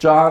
4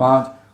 5।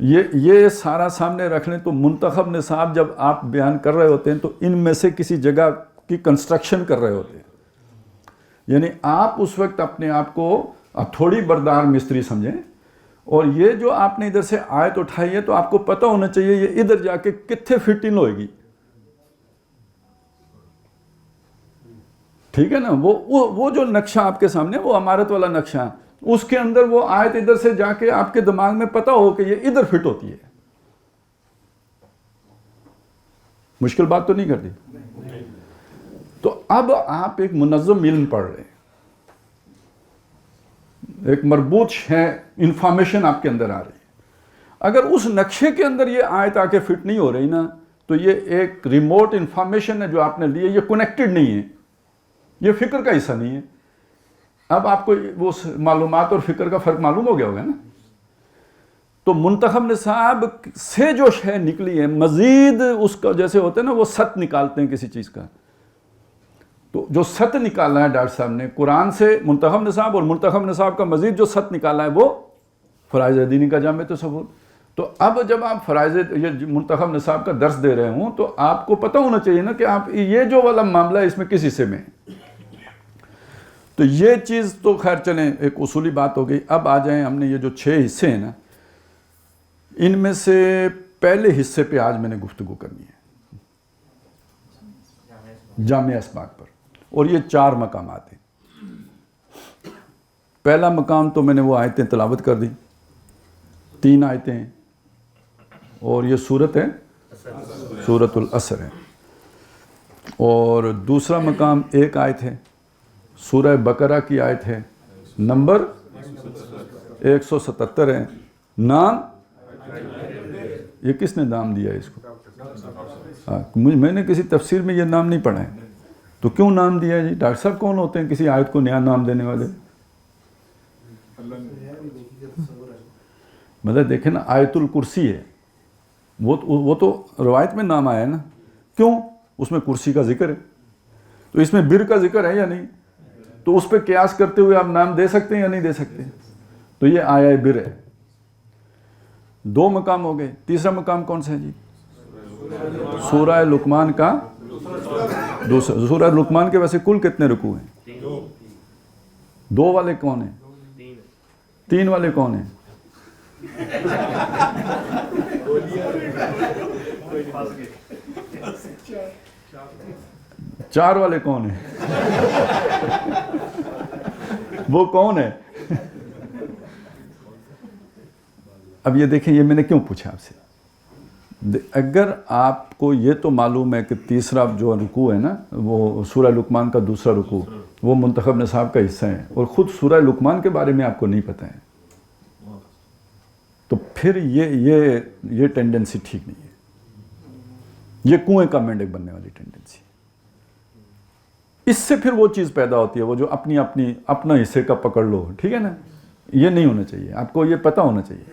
یہ سارا سامنے رکھ لیں تو منتخب نصاب جب آپ بیان کر رہے ہوتے ہیں تو ان میں سے کسی جگہ کی کنسٹرکشن کر رہے ہوتے ہیں، یعنی آپ اس وقت اپنے آپ کو تھوڑی بردار مستری سمجھیں، اور یہ جو آپ نے ادھر سے آیت اٹھائی ہے تو آپ کو پتہ ہونا چاہیے یہ ادھر جا کے کتنے فٹ ان ہوئے گی، ٹھیک ہے نا؟ وہ جو نقشہ آپ کے سامنے، وہ عمارت والا نقشہ ہے، اس کے اندر وہ آیت ادھر سے جا کے آپ کے دماغ میں پتہ ہو کہ یہ ادھر فٹ ہوتی ہے۔ مشکل بات تو نہیں کرتی؟ تو اب آپ ایک منظم علم پڑھ رہے ہیں، ایک مربوط ہے، انفارمیشن آپ کے اندر آ رہی ہے۔ اگر اس نقشے کے اندر یہ آیت آ کے فٹ نہیں ہو رہی نا، تو یہ ایک ریموٹ انفارمیشن ہے جو آپ نے لی ہے، یہ کنیکٹڈ نہیں ہے، یہ فکر کا حصہ نہیں ہے۔ اب آپ کو وہ معلومات اور فکر کا فرق معلوم ہو گیا ہوگا نا؟ تو منتخب نصاب سے جو شے نکلی ہے، مزید اس کا جیسے ہوتا ہے نا وہ ست نکالتے ہیں کسی چیز کا، تو جو ست نکالا ہے ڈاکٹر صاحب نے قرآن سے منتخب نصاب، اور منتخب نصاب کا مزید جو ست نکالا ہے وہ فرائض دینی کا جامع تصور۔ تو اب جب آپ فرائض یہ منتخب نصاب کا درس دے رہے ہوں تو آپ کو پتہ ہونا چاہیے نا کہ آپ یہ جو والا معاملہ ہے اس میں کس حصے میں ہے۔ تو یہ چیز تو خیر چلیں ایک اصولی بات ہو گئی۔ اب آ جائیں، ہم نے یہ جو 6 حصے ہیں نا، ان میں سے پہلے حصے پہ آج میں نے گفتگو کرنی ہے، جامع اسباق پر، اور یہ 4 مقامات ہیں۔ پہلا مقام تو میں نے وہ آیتیں تلاوت کر دی، 3 آیتیں ہیں، اور یہ سورت ہے سورۃ العصر ہے۔ اور دوسرا مقام 1 آیت ہے، سورہ بقرہ کی آیت ہے، نمبر 177 ہے۔ نام یہ کس نے نام دیا ہے اس کو؟ میں نے کسی تفسیر میں یہ نام نہیں پڑھا ہے، تو کیوں نام دیا ہے جی؟ ڈاکٹر صاحب کون ہوتے ہیں کسی آیت کو نیا نام دینے والے؟ مطلب دیکھیں نا، آیت الکرسی ہے، وہ تو روایت میں نام آیا ہے نا، کیوں؟ اس میں کرسی کا ذکر ہے، تو اس میں بر کا ذکر ہے یا نہیں؟ تو اس پہ قیاس کرتے ہوئے آپ نام دے سکتے ہیں یا نہیں دے سکتے؟ تو یہ آیا بر ہے۔ 2 مقام ہو گئے، تیسرا مقام کون سا ہے جی؟ سورہ لقمان کا دوسرا۔ سورہ لقمان کے ویسے کل کتنے رکوع ہیں؟ 2 والے کون ہیں؟ 3 والے کون ہیں؟ 4 والے کون ہیں؟ وہ کون ہے؟ اب یہ دیکھیں، یہ میں نے کیوں پوچھا آپ سے؟ اگر آپ کو یہ تو معلوم ہے کہ تیسرا جو رکوع ہے نا، وہ سورہ لقمان کا دوسرا رکوع، وہ منتخب نصاب کا حصہ ہے، اور خود سورہ لقمان کے بارے میں آپ کو نہیں پتہ ہے، تو پھر یہ ٹینڈنسی ٹھیک نہیں ہے، یہ کنویں کا مینڈک بننے والی ٹینڈنسی۔ اس سے پھر وہ چیز پیدا ہوتی ہے، وہ جو اپنا حصے کا پکڑ لو، ٹھیک ہے نا؟ یہ نہیں ہونا چاہیے، آپ کو یہ پتہ ہونا چاہیے۔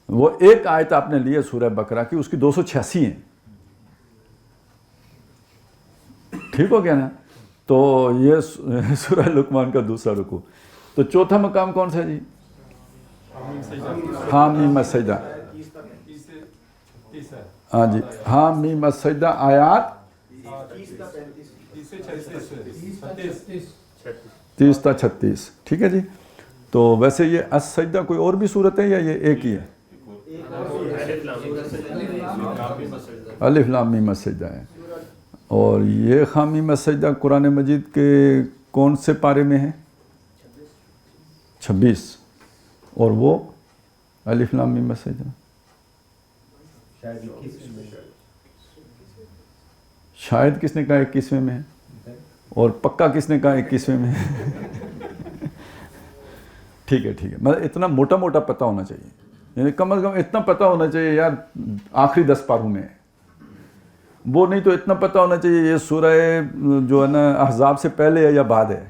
وہ 1 آیت آپ نے لی ہے سورہ بقرہ کی، اس کی 286 ہیں، ٹھیک ہو گیا نا؟ تو یہ سورہ لقمان کا دوسرا رکوع۔ تو چوتھا مقام کون سا ہے جی؟ حامیم السجدہ۔ ہاں جی، حامیم السجدہ آیات 30 تا 36، ٹھیک ہے جی؟ تو ویسے یہ السجدہ کوئی اور بھی صورت ہے یا یہ ایک ہی ہے؟ الف لام میم السجدہ ہے۔ اور یہ حامیم السجدہ قرآن مجید کے کون سے پارے میں ہے؟ 26۔ اور وہ الف لام میم السجدہ شاید کس نے کہا 21ویں میں ہے، اور پکا کس نے کہا 21ویں میں ہے؟ ٹھیک ہے مطلب اتنا موٹا موٹا پتہ ہونا چاہیے، یعنی کم از کم اتنا پتہ ہونا چاہیے یار آخری 10 پاروں میں ہے، وہ نہیں تو اتنا پتہ ہونا چاہیے یہ سورہ جو ہے نا احزاب سے پہلے ہے یا بعد ہے،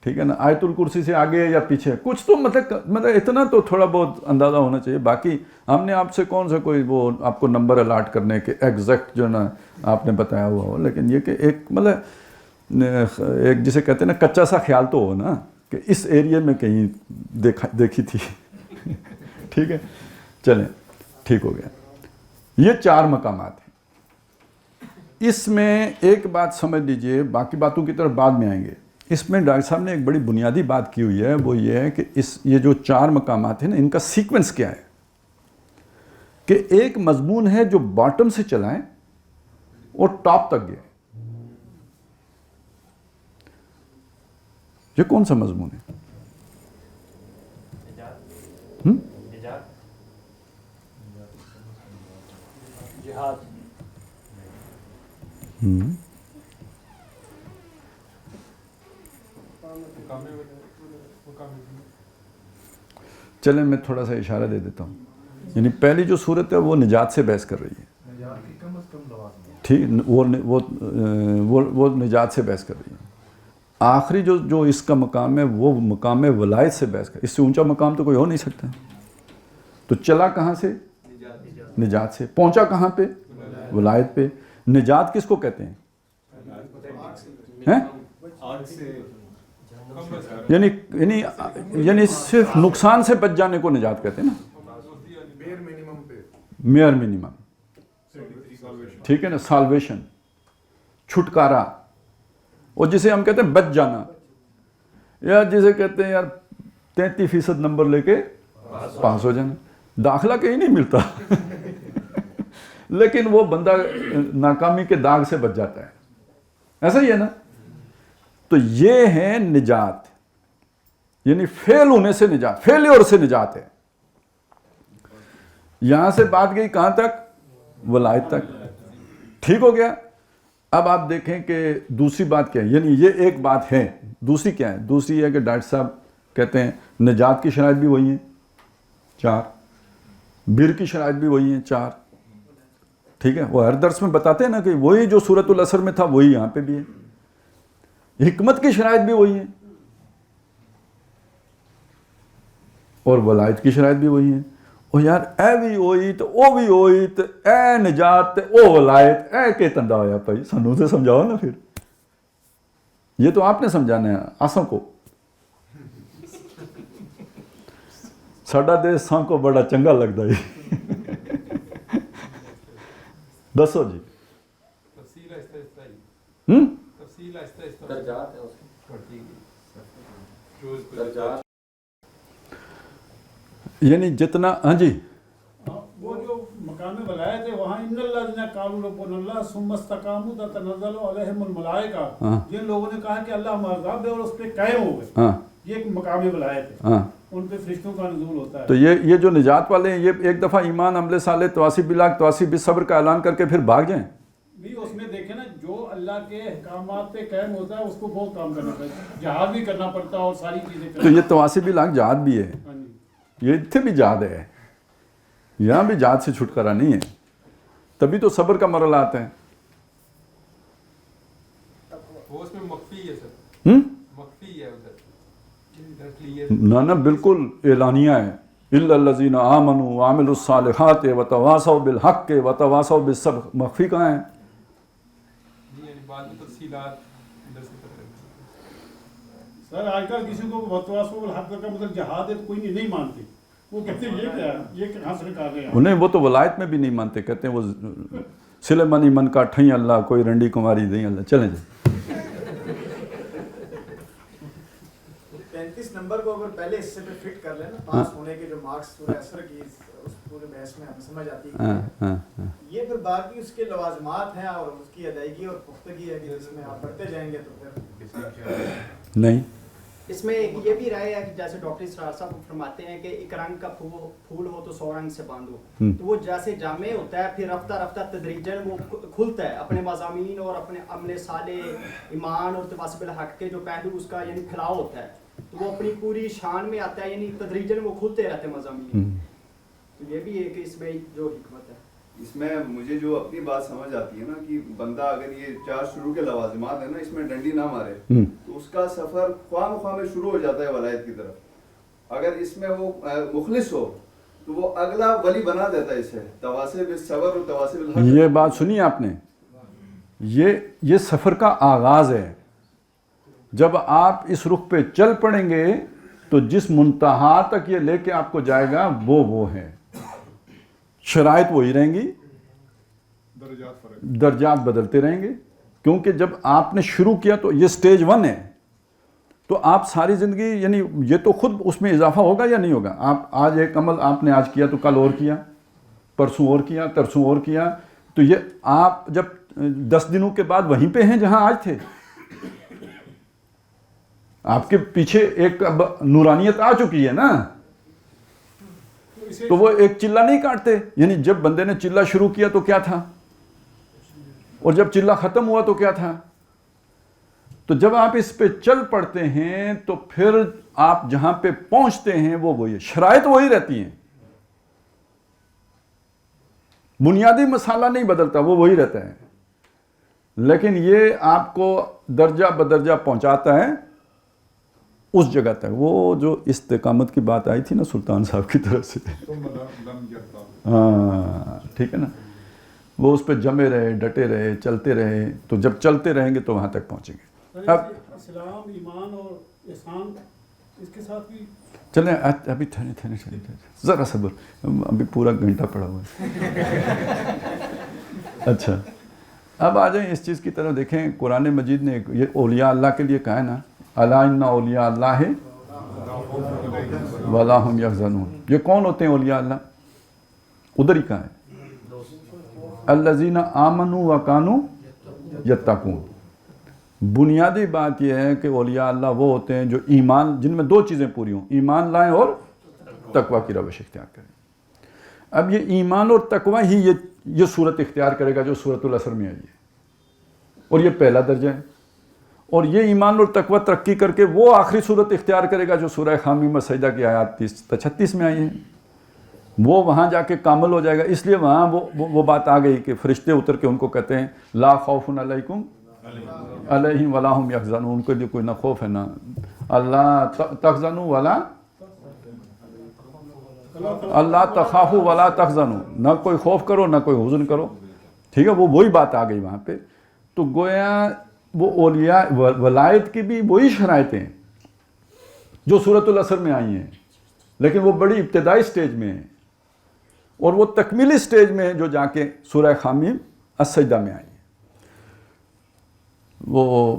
ٹھیک ہے نا؟ آیت الکرسی سے آگے ہے یا پیچھے، کچھ تو مطلب اتنا تو تھوڑا بہت اندازہ ہونا چاہیے۔ باقی ہم نے آپ سے کون سا کوئی وہ آپ کو نمبر الاٹ کرنے کے ایگزیکٹ جو ہے نا آپ نے بتایا ہوا ہو، لیکن یہ کہ ایک مطلب ایک جسے کہتے ہیں نا کچا سا خیال تو ہو نا کہ اس ایریے میں کہیں دیکھی تھی، ٹھیک ہے؟ چلیں ٹھیک ہو گیا. یہ 4 مقامات ہیں. اس میں ایک بات سمجھ لیجئے, باقی باتوں کی طرف بعد میں آئیں گے. اس میں ڈاکٹر صاحب نے ایک بڑی بنیادی بات کی ہوئی ہے, وہ یہ ہے کہ یہ جو 4 مقامات ہیں نا, ان کا سیکوینس کیا ہے کہ ایک مضمون ہے جو باٹم سے چلا ہے اور ٹاپ تک گیا. یہ کون سا مضمون ہے؟ چلیں میں تھوڑا سا اشارہ دے دیتا ہوں. یعنی پہلی جو صورت ہے وہ نجات سے بحث کر رہی ہے, ٹھیک, وہ نجات سے بحث کر رہی ہے. آخری جو اس کا مقام ہے وہ مقام ولایت سے بحث کر, اس سے اونچا مقام تو کوئی ہو نہیں سکتا. تو چلا کہاں سے؟ نجات سے. پہنچا کہاں پہ؟ ولایت پہ. نجات کس کو کہتے ہیں؟ یعنی صرف نقصان سے بچ جانے کو نجات کہتے ہیں نا, میئر منیمم, ٹھیک ہے نا, سالویشن, چھٹکارا, اور جسے ہم کہتے ہیں بچ جانا, یا جسے کہتے ہیں یار 33% نمبر لے کے پاس ہو جانا. داخلہ کہیں نہیں ملتا لیکن وہ بندہ ناکامی کے داغ سے بچ جاتا ہے, ایسا ہی ہے نا. تو یہ ہے نجات, یعنی فیل ہونے سے نجات, فیلیور سے نجات ہے. یہاں سے بات گئی کہاں تک؟ ولایت تک. ٹھیک ہو گیا. اب آپ دیکھیں کہ دوسری بات کیا ہے, یعنی یہ ایک بات ہے. دوسری کیا ہے؟ دوسری ہے کہ ڈاکٹر صاحب کہتے ہیں نجات کی شرائط بھی وہی ہیں 4, بر کی شرائط بھی وہی ہیں 4. ٹھیک ہے, وہ ہر درس میں بتاتے ہیں نا کہ وہی جو سورۃ العصر میں تھا وہی یہاں پہ بھی ہے. حکمت کی شرائط بھی وہی ہیں اور ولایت کی شرائط بھی وہی ہیں. او یار اے بھی ہوئی تو او بھی ہوئی تو اے نجات تے او ولایت, اے کہ تندہ ہویا بھائی, سنوں سے سمجھاؤ نا. پھر یہ تو آپ نے سمجھانا ہے آسوں کو. ساڈا دیش ساں کو بڑا چنگا لگتا ہے. دسو جی. یعنی جتنا, ہاں جی, وہ جو مقام ولایت ہے وہاں ان الذین قالوا ربنا اللہ ثم استقاموا تتنزل علیہم الملائکہ, جن لوگوں نے کہا کہ اللہ ہمارا رب ہے اور اس پہ قائم ہو گئے, یہ ایک مقام ولایت ہے, ان پہ فرشتوں کا نزول ہوتا ہے. تو یہ جو نجات والے ہیں یہ ایک دفعہ ایمان, عمل صالح, تواسی بالحق, تواسی بالصبر کا اعلان کر کے پھر بھاگ جائیں. بھی اس میں دیکھیں نا, جو اللہ کے احکامات پہ قائم ہوتا ہے اس کو بہت کام کرنا پڑتا ہے, جہاد بھی کرنا پڑتا ہے اور ساری چیزیں کرنا. تو یہ تواسی بالحق جہاد بھی ہے, یہ اتنے بھی جہاد ہے, یہاں بھی جہاد سے چھٹکارا نہیں ہے. تبھی تو صبر کا مرحلہ آتا ہے. وہ اس میں مخفی ہے سر, مخفی ہے ادھر. نہ بالکل اعلانیہ ہے. الا الذین آمنوا وعملوا الصالحات وتواصوا بالحق وتواصوا بالصبر. مخفی کہاں ہے؟ سر آج کل کسی کو وتواصوا بالحق کا مطلب جہاد ہے تو کوئی نہیں مانتے. وہ کہتے ہیں یہ کیا ہے, یہ کہاں سے نکال رہے ہیں. انہیں وہ تو ولایت میں بھی نہیں مانتے, کہتے ہیں وہ سلے منی من کا ٹھئی اللہ, کوئی رنڈی کماری دیں اللہ. چلیں جی. 35 نمبر کو اگر پہلے حصے پہ فٹ کر لیں نا, پاس ہونے کے جو مارکس سورہ اثر کی اس پورے بحث میں ہمیں سمجھ آتی ہے. یہ پھر باقی اس کے لوازمات ہیں اور اس کی ادائیگی اور پختگی ہے کہ جس میں آپ پڑھتے جائیں گے تو پھر نہیں. اس میں ایک یہ بھی رائے ہے کہ جیسے ڈاکٹر اسرار صاحب فرماتے ہیں کہ ایک رنگ کا پھول ہو تو 100 رنگ سے باندھو, تو وہ جیسے جامع ہوتا ہے پھر رفتہ رفتہ تدریجاً وہ کھلتا ہے. اپنے مضامین اور اپنے عمل صالح, ایمان اور تواصی بالحق کے جو پہلو اس کا یعنی پھیلاؤ ہوتا ہے, تو وہ اپنی پوری شان میں آتا ہے, یعنی تدریجاً وہ کھلتے رہتے ہیں مضامین. تو یہ بھی ہے کہ اس میں جو حکمت ہے. اس میں مجھے جو اپنی بات سمجھ آتی ہے نا کہ بندہ اگر یہ 4 شروع کے لوازمات ہیں نا اس میں ڈنڈی نہ مارے تو اس کا سفر خواہ مخواہ میں شروع ہو جاتا ہے ولایت کی طرف. اگر اس میں وہ مخلص ہو تو وہ اگلا ولی بنا دیتا ہے اسے, تواصی بالصبر اور تواصی بالحق. یہ بات سنی آپ نے, یہ سفر کا آغاز ہے. جب آپ اس رخ پہ چل پڑیں گے تو جس منتہا تک یہ لے کے آپ کو جائے گا وہ ہے. شرائط وہی رہیں گی, درجات بدلتے رہیں گے, کیونکہ جب آپ نے شروع کیا تو یہ سٹیج 1 ہے, تو آپ ساری زندگی یعنی یہ تو خود اس میں اضافہ ہوگا یا نہیں ہوگا. آپ آج ایک عمل آپ نے آج کیا تو کل اور کیا, پرسوں اور کیا, ترسوں اور کیا, تو یہ آپ جب 10 دنوں کے بعد وہیں پہ ہیں جہاں آج تھے. آپ کے پیچھے ایک اب نورانیت آ چکی ہے نا, تو وہ ایک چلہ نہیں کاٹتے. یعنی جب بندے نے چلہ شروع کیا تو کیا تھا, اور جب چلہ ختم ہوا تو کیا تھا. تو جب آپ اس پہ چل پڑتے ہیں تو پھر آپ جہاں پہ پہنچتے ہیں وہ وہی ہے, شرائط وہی رہتی ہیں, بنیادی مسئلہ نہیں بدلتا, وہ وہی رہتا ہے. لیکن یہ آپ کو درجہ بدرجہ پہنچاتا ہے اس جگہ تک. وہ جو استقامت کی بات آئی تھی نا سلطان صاحب کی طرف سے, ہاں ٹھیک ہے نا, وہ اس پہ جمے رہے, ڈٹے رہے, چلتے رہے, تو جب چلتے رہیں گے تو وہاں تک پہنچیں گے. اب اسلام, ایمان اور احسان اس کے ساتھ بھی چلیں ابھی تھنے ذرا صبر, ابھی پورا گھنٹہ پڑا ہوا ہے. اچھا اب آ جائیں اس چیز کی طرف. دیکھیں قرآن مجید نے یہ اولیاء اللہ کے لیے کہا ہے نا, الا ان اولیاء اللہ ولا هم یحزنون. یہ کون ہوتے ہیں اولیاء اللہ؟ ادھر ہی کہا ہے الذین آمنوا وکانوا یتقون. بنیادی بات یہ ہے کہ اولیاء اللہ وہ ہوتے ہیں جو ایمان, جن میں 2 چیزیں پوری ہوں, ایمان لائیں اور تقوی کی روش اختیار کریں. اب یہ ایمان اور تقوی ہی یہ صورت اختیار کرے گا جو سورۃ العصر میں آئی ہے, اور یہ پہلا درجہ ہے. اور یہ ایمان اور تقوی ترقی کر کے وہ آخری صورت اختیار کرے گا جو سورہ حامیم سجدہ کی آیات 36 میں آئی ہیں. وہ وہاں جا کے کامل ہو جائے گا. اس لیے وہاں وہ بات آ گئی کہ فرشتے اتر کے ان کو کہتے ہیں لا خوف علیکم علیہم ولا هم یحزنون. ان کے لیے کوئی نہ خوف ہے نہ اللہ تحزنوا ولا اللہ تخافوا ولا تحزنوا, نہ کوئی خوف کرو نہ کوئی حزن کرو. ٹھیک ہے, وہ وہی بات آ گئی وہاں پہ. تو گویا وہ اولیاء ولایت کی بھی وہی شرائطیں ہیں جو سورۃ العصر میں آئی ہیں, لیکن وہ بڑی ابتدائی سٹیج میں ہیں, اور وہ تکمیلی سٹیج میں ہیں جو جا کے سورہ حامیم السجدہ میں آئی ہیں. وہ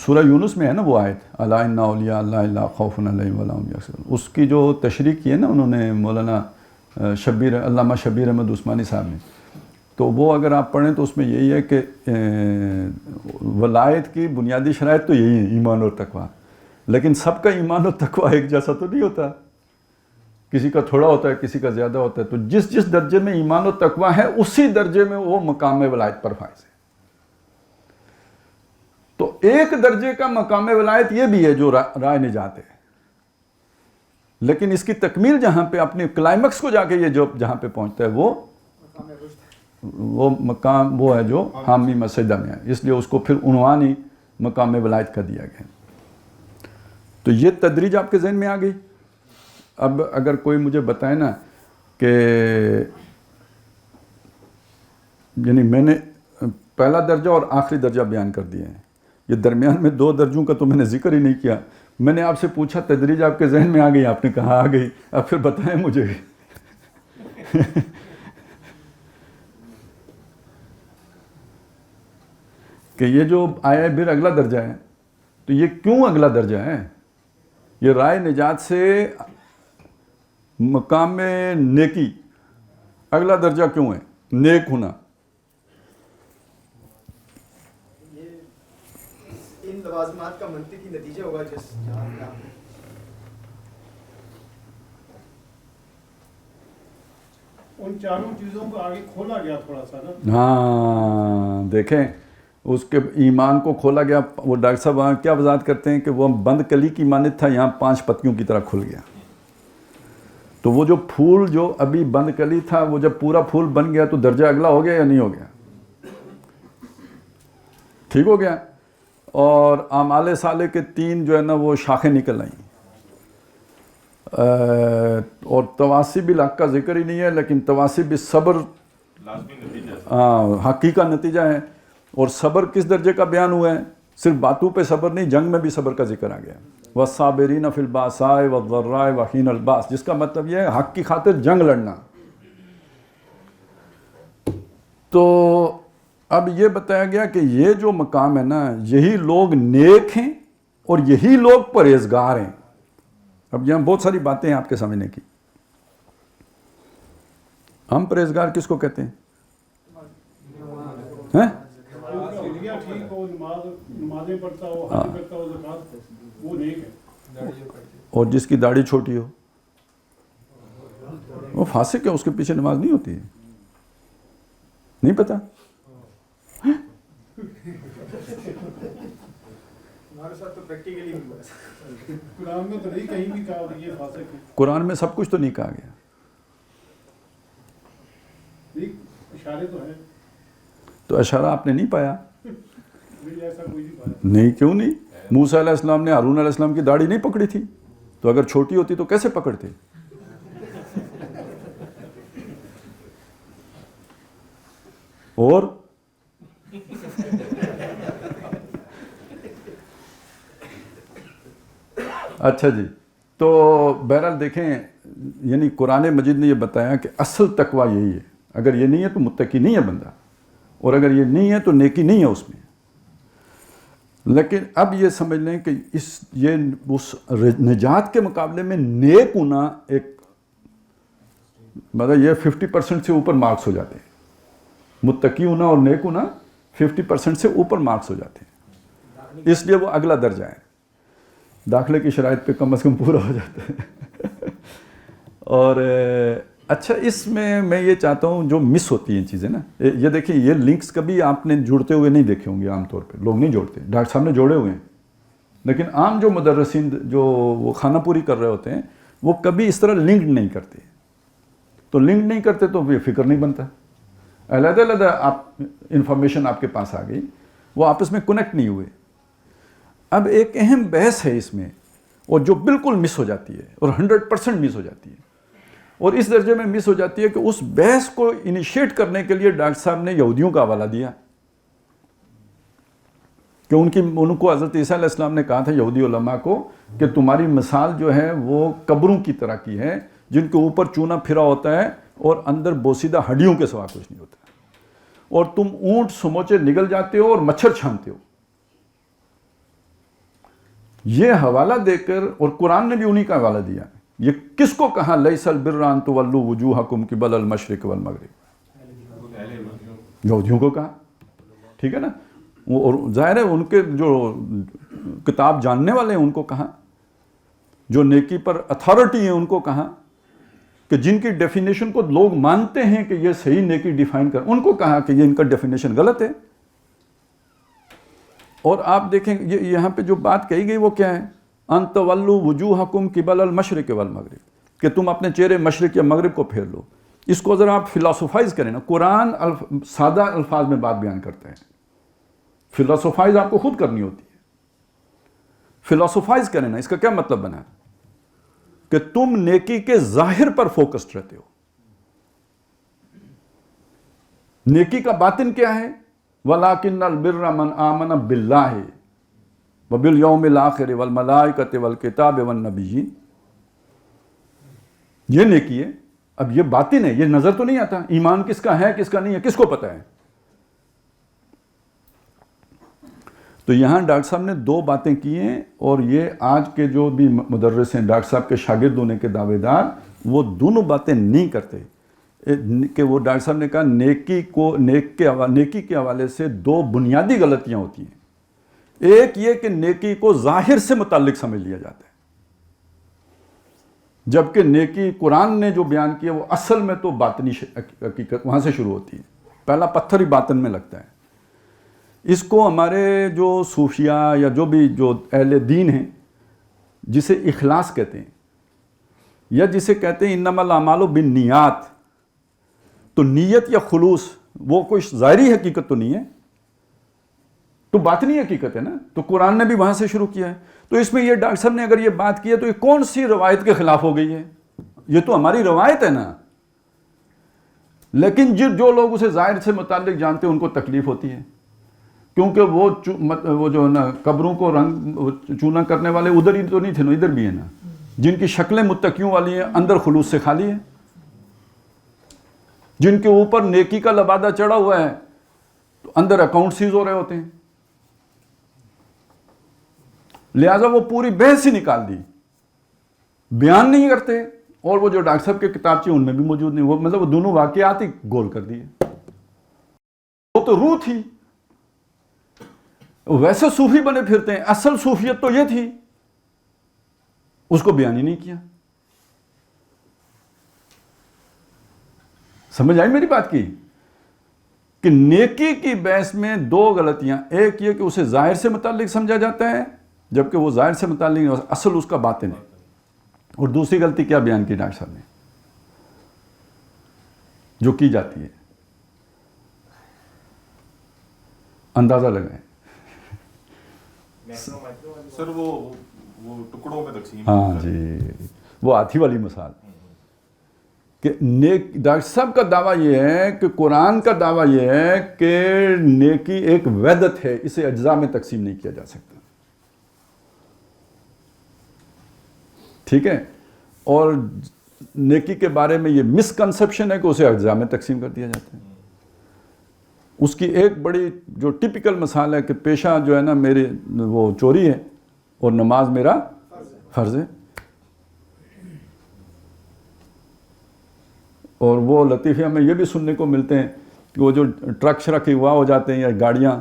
سورہ یونس میں ہے نا وہ آیت الا ان اولیاء اللہ لا خوف علیہم ولا هم یحزنون. اس کی جو تشریح کی ہے نا انہوں نے مولانا علامہ شبیر احمد عثمانی صاحب نے, تو وہ اگر آپ پڑھیں تو اس میں یہی ہے کہ ولایت کی بنیادی شرائط تو یہی ہے, ایمان اور تقوی. لیکن سب کا ایمان اور تقوی ایک جیسا تو نہیں ہوتا, کسی کا تھوڑا ہوتا ہے, کسی کا زیادہ ہوتا ہے. تو جس درجے میں ایمان اور تقوی ہے اسی درجے میں وہ مقام ولایت پر فائز ہے. تو ایک درجے کا مقام ولایت یہ بھی ہے جو رائے نجات ہے, لیکن اس کی تکمیل جہاں پہ اپنے کلائمیکس کو جا کے یہ جو جہاں پہ پہنچتا ہے وہ مقام وہ ہے جو حامیم السجدہ میں ہے. اس لیے اس کو پھر عنوان ہی مقام ولایت کا دیا گیا. تو یہ تدریج آپ کے ذہن میں آ گئی. اب اگر کوئی مجھے بتائے نا کہ یعنی میں نے پہلا درجہ اور آخری درجہ بیان کر دیا ہے, یہ درمیان میں 2 درجوں کا تو میں نے ذکر ہی نہیں کیا. میں نے آپ سے پوچھا تدریج آپ کے ذہن میں آ گئی, آپ نے کہا آ گئی. اب پھر بتائیں مجھے کہ یہ جو آیا پھر اگلا درجہ ہے, تو یہ کیوں اگلا درجہ ہے؟ یہ رائے نجات سے مقام نیکی اگلا درجہ کیوں ہے, نیک ہونا. یہ ان لوازمات کا منطقی نتیجہ ہوگا جس جہاں پہ آپ ان چاروں چیزوں کو آگے کھولا گیا تھوڑا سا نا. ہاں دیکھیں اس کے ایمان کو کھولا گیا. وہ ڈاکٹر صاحب وہاں کیا وضاحت کرتے ہیں کہ وہ بند کلی کی مانند تھا, یہاں 5 پتیوں کی طرح کھل گیا. تو وہ جو پھول جو ابھی بند کلی تھا وہ جب پورا پھول بن گیا تو درجہ اگلا ہو گیا یا نہیں ہو گیا؟ ٹھیک ہو گیا. اور اعمال صالح کے 3 جو ہے نا وہ شاخیں نکل آئیں. اور تواسب الحق کا ذکر ہی نہیں ہے, لیکن تواسب الصبر حقی کا نتیجہ ہے. اور صبر کس درجے کا بیان ہوا ہے؟ صرف باتوں پہ صبر نہیں, جنگ میں بھی صبر کا ذکر آ گیا. والصابرین فی الباساء والضراء وحین الباس, جس کا مطلب یہ ہے حق کی خاطر جنگ لڑنا. تو اب یہ بتایا گیا کہ یہ جو مقام ہے نا یہی لوگ نیک ہیں اور یہی لوگ پرہیزگار ہیں. اب یہاں بہت ساری باتیں ہیں آپ کے سمجھنے کی. ہم پرہیزگار کس کو کہتے ہیں؟ ٹھیک ہو, نمازیں پڑھتا ہو, حج کرتا ہو, زکات, وہ نیک ہے. اور جس کی داڑھی چھوٹی ہو وہ فاسق ہے, اس کے پیچھے نماز نہیں ہوتی ہے. نہیں پتا؟ ہمارے ساتھ تو پریکٹیکلی ہوا ہے. قرآن میں تو نہیں کہیں بھی کہا یہ فاسق ہے. قرآن میں سب کچھ تو نہیں کہا گیا. اشارے تو ہیں. تو اشارہ آپ نے نہیں پایا؟ ایسا کوئی نہیں پایا. نہیں, کیوں نہیں؟ موسیٰ علیہ السلام نے ہارون علیہ السلام کی داڑھی نہیں پکڑی تھی, تو اگر چھوٹی ہوتی تو کیسے پکڑتے؟ اور اچھا جی, تو بہرحال دیکھیں, یعنی قرآن مجید نے یہ بتایا کہ اصل تقویٰ یہی ہے. اگر یہ نہیں ہے تو متقی نہیں ہے بندہ, اور اگر یہ نہیں ہے تو نیکی نہیں ہے اس میں. لیکن اب یہ سمجھ لیں کہ یہ اس نجات کے مقابلے میں نیک ہونا ایک مطلب یہ 50% سے اوپر مارکس ہو جاتے ہیں. متقی ہونا اور نیک ہونا 50% سے اوپر مارکس ہو جاتے ہیں, اس لیے وہ اگلا درجہ ہے. داخلے کی شرائط پہ کم از کم پورا ہو جاتا ہے. اور اچھا, اس میں یہ چاہتا ہوں جو مس ہوتی ہیں چیزیں نا, یہ دیکھیں یہ لنکس کبھی آپ نے جڑتے ہوئے نہیں دیکھے ہوں گے. عام طور پہ لوگ نہیں جوڑتے, ڈاکٹر صاحب نے جوڑے ہوئے ہیں, لیکن عام جو مدرسین جو وہ خانہ پوری کر رہے ہوتے ہیں وہ کبھی اس طرح لنک نہیں کرتے. تو لنک نہیں کرتے تو یہ فکر نہیں بنتا. علیحدہ علیحدہ آپ انفارمیشن آپ کے پاس آ گئی, وہ آپس میں کنیکٹ نہیں ہوئے. اب ایک اہم بحث ہے اس میں, اور جو بالکل مس ہو جاتی ہے اور 100% مس ہو جاتی ہے, اور اس درجے میں مس ہو جاتی ہے کہ اس بحث کو انیشیٹ کرنے کے لیے ڈاکٹر صاحب نے یہودیوں کا حوالہ دیا کہ ان کو حضرت عیسیٰ علیہ السلام نے کہا تھا یہودی علماء کو کہ تمہاری مثال جو ہے وہ قبروں کی طرح کی ہے جن کے اوپر چونا پھرا ہوتا ہے اور اندر بوسیدہ ہڈیوں کے سوا کچھ نہیں ہوتا, اور تم اونٹ سموچے نگل جاتے ہو اور مچھر چھانتے ہو. یہ حوالہ دے کر, اور قرآن نے بھی انہی کا حوالہ دیا. یہ کس کو کہا لیس البر ان تولوا وجوہکم قبل المشرق والمغرب؟ یہودیوں کو کہا. ٹھیک ہے نا, اور ظاہر ہے ان کے جو کتاب جاننے والے ہیں ان کو کہا, جو نیکی پر اتھارٹی ہیں ان کو کہا, کہ جن کی ڈیفینیشن کو لوگ مانتے ہیں کہ یہ صحیح نیکی ڈیفائن کر, ان کو کہا کہ یہ ان کا ڈیفینیشن غلط ہے. اور آپ دیکھیں یہاں پہ جو بات کہی گئی وہ کیا ہے, ان تولوا وجوہکم قبل المشرق والمغرب, کہ تم اپنے چہرے مشرق یا مغرب کو پھیر لو. اس کو ذرا آپ فلاسفائز کریں نا, قرآن سادہ الفاظ میں بات بیان کرتا ہے, فلاسفائز آپ کو خود کرنی ہوتی ہے. فلاسفائز کریں نا, اس کا کیا مطلب بنا کہ تم نیکی کے ظاہر پر فوکسڈ رہتے ہو. نیکی کا باطن کیا ہے؟ وَلَٰكِنَّ الْبِرَّ مَنْ آمَنَ بِاللَّهِ وَبِالْيَوْمِ الْآخِرِ وَالْمَلَائِكَةِ وَالْكِتَابِ وَالنَّبِيِّينَ. یہ نیکی ہے. اب یہ باطن ہے, یہ نظر تو نہیں آتا. ایمان کس کا ہے کس کا نہیں ہے کس کو پتہ ہے؟ تو یہاں ڈاکٹر صاحب نے دو باتیں کی ہیں, اور یہ آج کے جو بھی مدرس ہیں ڈاکٹر صاحب کے شاگرد ہونے کے دعوے دار, وہ دونوں باتیں نہیں کرتے. کہ وہ ڈاکٹر صاحب نے کہا نیکی کے حوالے سے دو بنیادی غلطیاں ہوتی ہیں. ایک یہ کہ نیکی کو ظاہر سے متعلق سمجھ لیا جاتا ہے, جبکہ نیکی قرآن نے جو بیان کیا وہ اصل میں تو باطنی حقیقت وہاں سے شروع ہوتی ہے. پہلا پتھر ہی باطن میں لگتا ہے. اس کو ہمارے جو صوفیاء یا جو بھی جو اہل دین ہیں جسے اخلاص کہتے ہیں, یا جسے کہتے ہیں انما الاعمال بالنیات, تو نیت یا خلوص وہ کوئی ظاہری حقیقت تو نہیں ہے, تو باطنی حقیقت ہے نا. تو قرآن نے بھی وہاں سے شروع کیا ہے. تو اس میں یہ ڈاکٹر صاحب نے اگر یہ بات کی ہے تو یہ کون سی روایت کے خلاف ہو گئی ہے؟ یہ تو ہماری روایت ہے نا. لیکن جو لوگ اسے ظاہر سے متعلق جانتے ہیں ان کو تکلیف ہوتی ہے, کیونکہ وہ جو ہے نا قبروں کو رنگ چونا کرنے والے ادھر ہی تو نہیں تھے نا, ادھر بھی ہے نا, جن کی شکلیں متقیوں والی ہیں اندر خلوص سے خالی ہیں. جن کے اوپر نیکی کا لبادہ چڑھا ہوا ہے تو اندر اکاؤنٹ سیز ہو رہے ہوتے ہیں. لہذا وہ پوری بحث ہی نکال دی, بیان نہیں کرتے. اور وہ جو ڈاکٹر صاحب کے کتابچے ان میں بھی موجود نہیں, وہ مطلب وہ دونوں واقعات ہی گول کر دیے. وہ تو روح تھی, ویسے صوفی بنے پھرتے ہیں, اصل صوفیت تو یہ تھی, اس کو بیان ہی نہیں کیا. سمجھ آئی میری بات کی کہ نیکی کی بحث میں دو غلطیاں, ایک یہ کہ اسے ظاہر سے متعلق سمجھا جاتا ہے جبکہ وہ ظاہر سے متعلق نہیں, اصل اس کا باطن ہے. اور دوسری غلطی کیا بیان کی ڈاکٹر صاحب نے, جو کی جاتی ہے, اندازہ لگائیں. سر وہ ٹکڑوں میں تقسیم. ہاں جی, وہ ہاتھی والی مثال کہ ڈاکٹر صاحب کا دعویٰ یہ ہے کہ قرآن کا دعویٰ یہ ہے کہ نیکی ایک وحدت ہے, اسے اجزاء میں تقسیم نہیں کیا جا سکتا. ٹھیک ہے, اور نیکی کے بارے میں یہ مسکنسپشن ہے کہ اسے اجزاء میں تقسیم کر دیا جاتا ہے. اس کی ایک بڑی جو ٹپیکل مثال ہے کہ پیشہ جو ہے نا میری وہ چوری ہے اور نماز میرا فرض ہے. اور وہ لطیفے میں یہ بھی سننے کو ملتے ہیں کہ وہ جو ٹرک شرک ہوا ہو جاتے ہیں یا گاڑیاں,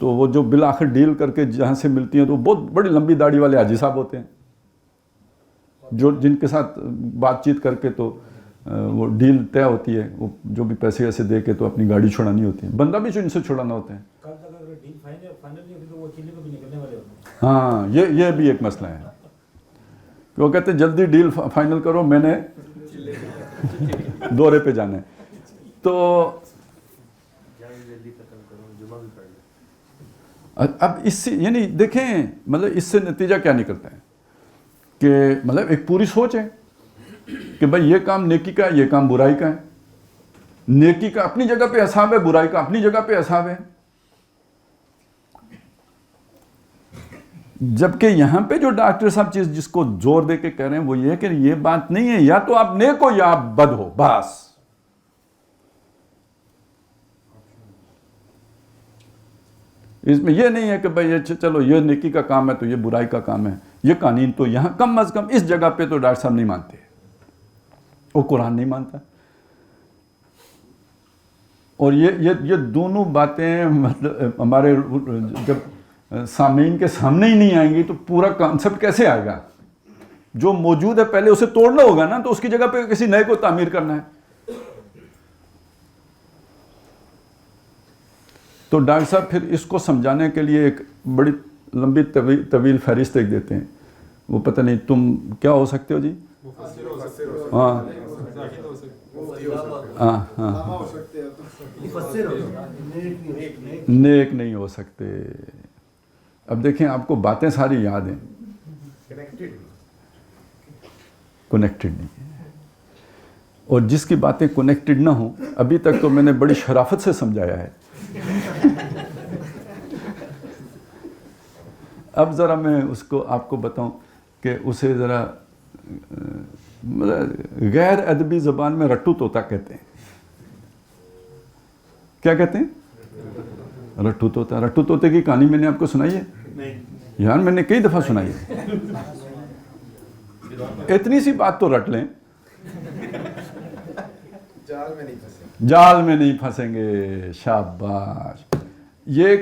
تو وہ جو بالآخر ڈیل کر کے جہاں سے ملتی ہیں تو بہت بڑی لمبی داڑھی والے حاجی صاحب ہوتے ہیں جو جن کے ساتھ بات چیت کر کے تو وہ ڈیل طے ہوتی ہے, وہ جو بھی پیسے ایسے دے کے تو اپنی گاڑی چھڑانی ہوتی ہے, بندہ بھی جو ان سے چھڑانا ہوتا ہے. ہاں یہ بھی ایک مسئلہ ہے کہ وہ کہتے ہیں جلدی ڈیل فائنل کرو, میں نے دورے پہ جانا ہے. تو اب اس سے یعنی دیکھیں مطلب اس سے نتیجہ کیا نکلتا ہے کہ مطلب ایک پوری سوچ ہے کہ بھائی یہ کام نیکی کا ہے, یہ کام برائی کا ہے. نیکی کا اپنی جگہ پہ حساب ہے, برائی کا اپنی جگہ پہ حساب ہے. جبکہ یہاں پہ جو ڈاکٹر صاحب چیز جس کو زور دے کے کہہ رہے ہیں وہ یہ ہے کہ یہ بات نہیں ہے یا تو آپ نیک ہو یا آپ بد ہو, بس. اس میں یہ نہیں ہے کہ بھائی چلو یہ نیکی کا کام ہے تو یہ برائی کا کام ہے. یہ قانون تو یہاں کم از کم اس جگہ پہ تو ڈاکٹر صاحب نہیں مانتے, وہ قرآن نہیں مانتا. اور یہ دونوں باتیں مطلب ہمارے جب سامعین کے سامنے ہی نہیں آئیں گی تو پورا کانسیپٹ کیسے آئے گا؟ جو موجود ہے پہلے اسے توڑنا ہوگا نا, تو اس کی جگہ پہ کسی نئے کو تعمیر کرنا ہے. تو ڈاکٹر صاحب پھر اس کو سمجھانے کے لیے ایک بڑی لمبی طویل فہرست ایک دیتے ہیں. وہ پتہ نہیں تم کیا ہو سکتے ہو جی؟ ہاں نیک نہیں ہو سکتے. اب دیکھیں آپ کو باتیں ساری یاد ہیں, کنیکٹڈ نہیں ہے. اور جس کی باتیں کنیکٹڈ نہ ہوں, ابھی تک تو میں نے بڑی شرافت سے سمجھایا ہے. اب ذرا میں اس کو آپ کو بتاؤں کہ اسے ذرا غیر ادبی زبان میں رٹو طوطا کہتے ہیں. کیا کہتے ہیں؟ رٹو طوطا. رٹو طوطے کی کہانی میں نے آپ کو سنائی ہے یار, میں نے کئی دفعہ سنائی ہے. اتنی سی بات تو رٹ لیں, جال میں نہیں پھنسیں گے. شاباش. یہ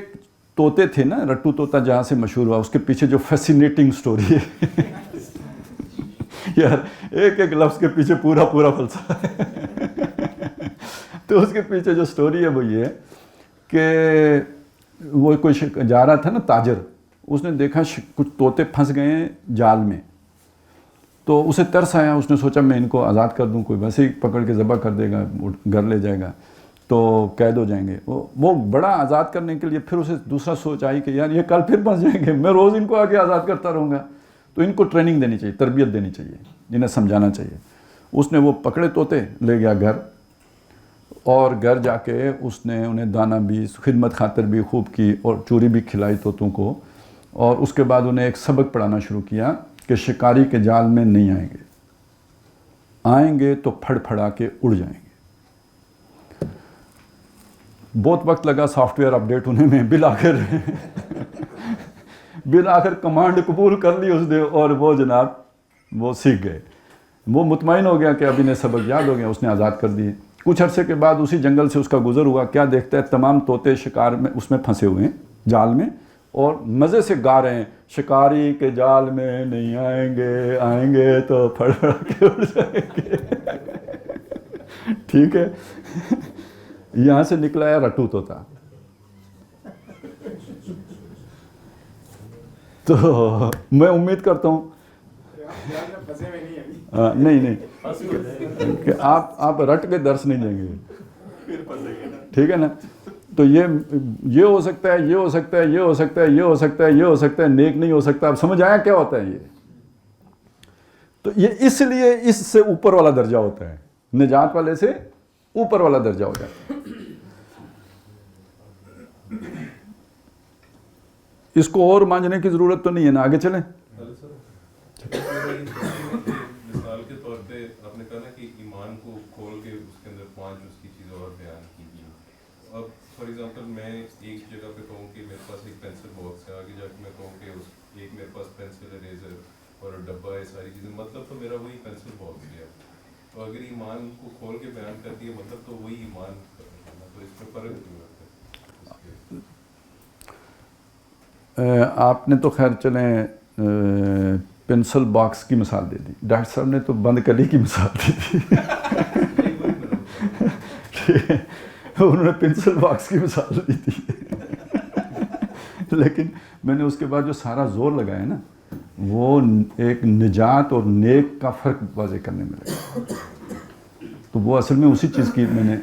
طوطے تھے نا, رٹو طوطا جہاں سے مشہور ہوا, اس کے پیچھے جو فیسینیٹنگ سٹوری ہے یار, ایک ایک لفظ کے پیچھے پورا فلسفہ ہے. تو اس کے پیچھے جو سٹوری ہے وہ یہ ہے کہ وہ کوئی جا رہا تھا نا تاجر, اس نے دیکھا کچھ طوطے پھنس گئے ہیں جال میں, تو اسے ترس آیا. اس نے سوچا میں ان کو آزاد کر دوں, کوئی ویسے ہی پکڑ کے ذبح کر دے گا, گھر لے جائے گا تو قید ہو جائیں گے. وہ بڑا آزاد کرنے کے لیے پھر اسے دوسرا سوچ آئی کہ یار یہ کل پھر پھنس جائیں گے, میں روز ان کو آگے آزاد کرتا رہوں گا. تو ان کو ٹریننگ دینی چاہیے, تربیت دینی چاہیے, انہیں سمجھانا چاہیے. اس نے وہ پکڑے طوطے لے گیا گھر, اور گھر جا کے اس نے انہیں دانہ بھی, خدمت خاطر بھی خوب کی, اور چوری بھی کھلائی طوطوں کو. اور اس کے بعد انہیں ایک سبق پڑھانا شروع کیا کہ شکاری کے جال میں نہیں آئیں گے, آئیں گے تو پھڑ پھڑا کے اڑ جائیں گے. بہت وقت لگا سافٹ ویئر اپڈیٹ ہونے میں، بالآخر کمانڈ قبول کر لی اس نے، اور وہ جناب وہ سیکھ گئے. وہ مطمئن ہو گیا کہ اب انہیں سبق یاد ہو گیا، اس نے آزاد کر دیے. کچھ عرصے کے بعد اسی جنگل سے اس کا گزر ہوا، کیا دیکھتا ہے تمام طوطے شکار میں اس میں پھنسے ہوئے ہیں جال میں، اور مزے سے گا رہے ہیں شکاری کے جال میں نہیں آئیں گے، آئیں گے تو پھڑ پھڑ کے اڑ جائیں گے. ٹھیک ہے، یہاں سے نکلا ہے رٹو طوطا. تو میں امید کرتا ہوں نہیں کہ آپ رٹ کے درس نہیں دیں گے، ٹھیک ہے نا. تو یہ ہو سکتا ہے، یہ ہو سکتا ہے، یہ ہو سکتا ہے، یہ ہو سکتا ہے، یہ ہو سکتا ہے، نیک نہیں ہو سکتا. اب سمجھ آیا کیا ہوتا ہے یہ؟ تو یہ اس لیے اس سے اوپر والا درجہ ہوتا ہے، نجات والے سے اوپر والا درجہ ہوتا ہے. اس کو اور مانجنے کی ضرورت تو نہیں ہے نا، آگے چلیں. مثال کے طور پہ آپ نے کہا نا کہ ایمان کو کھول کے اس کے اندر 5 اس کی چیزیں اور بیان کی گئی. اب فار ایگزامپل میں ایک جگہ پہ کہوں کہ میرے پاس ایک پینسل باکس ہے، آگے جا کے میں کہوں کہ ایک میرے پاس پینسل اریزر اور ڈبہ ہے، ساری چیزیں، مطلب تو میرا وہی پینسل باکس ہے. تو اگر ایمان کو کھول کے بیان کرتی ہے مطلب تو وہی ایمان، تو اس میں فرق کیوں ہے؟ آپ نے تو خیر چلیں پینسل باکس کی مثال دے دی، ڈاکٹر صاحب نے تو بند کلی کی مثال دی تھی. انہوں نے پینسل باکس کی مثال دی تھی. لیکن میں نے اس کے بعد جو سارا زور لگایا نا، وہ ایک نجات اور نیک کا فرق واضح کرنے میں لگا. تو وہ اصل میں اسی چیز کی میں نے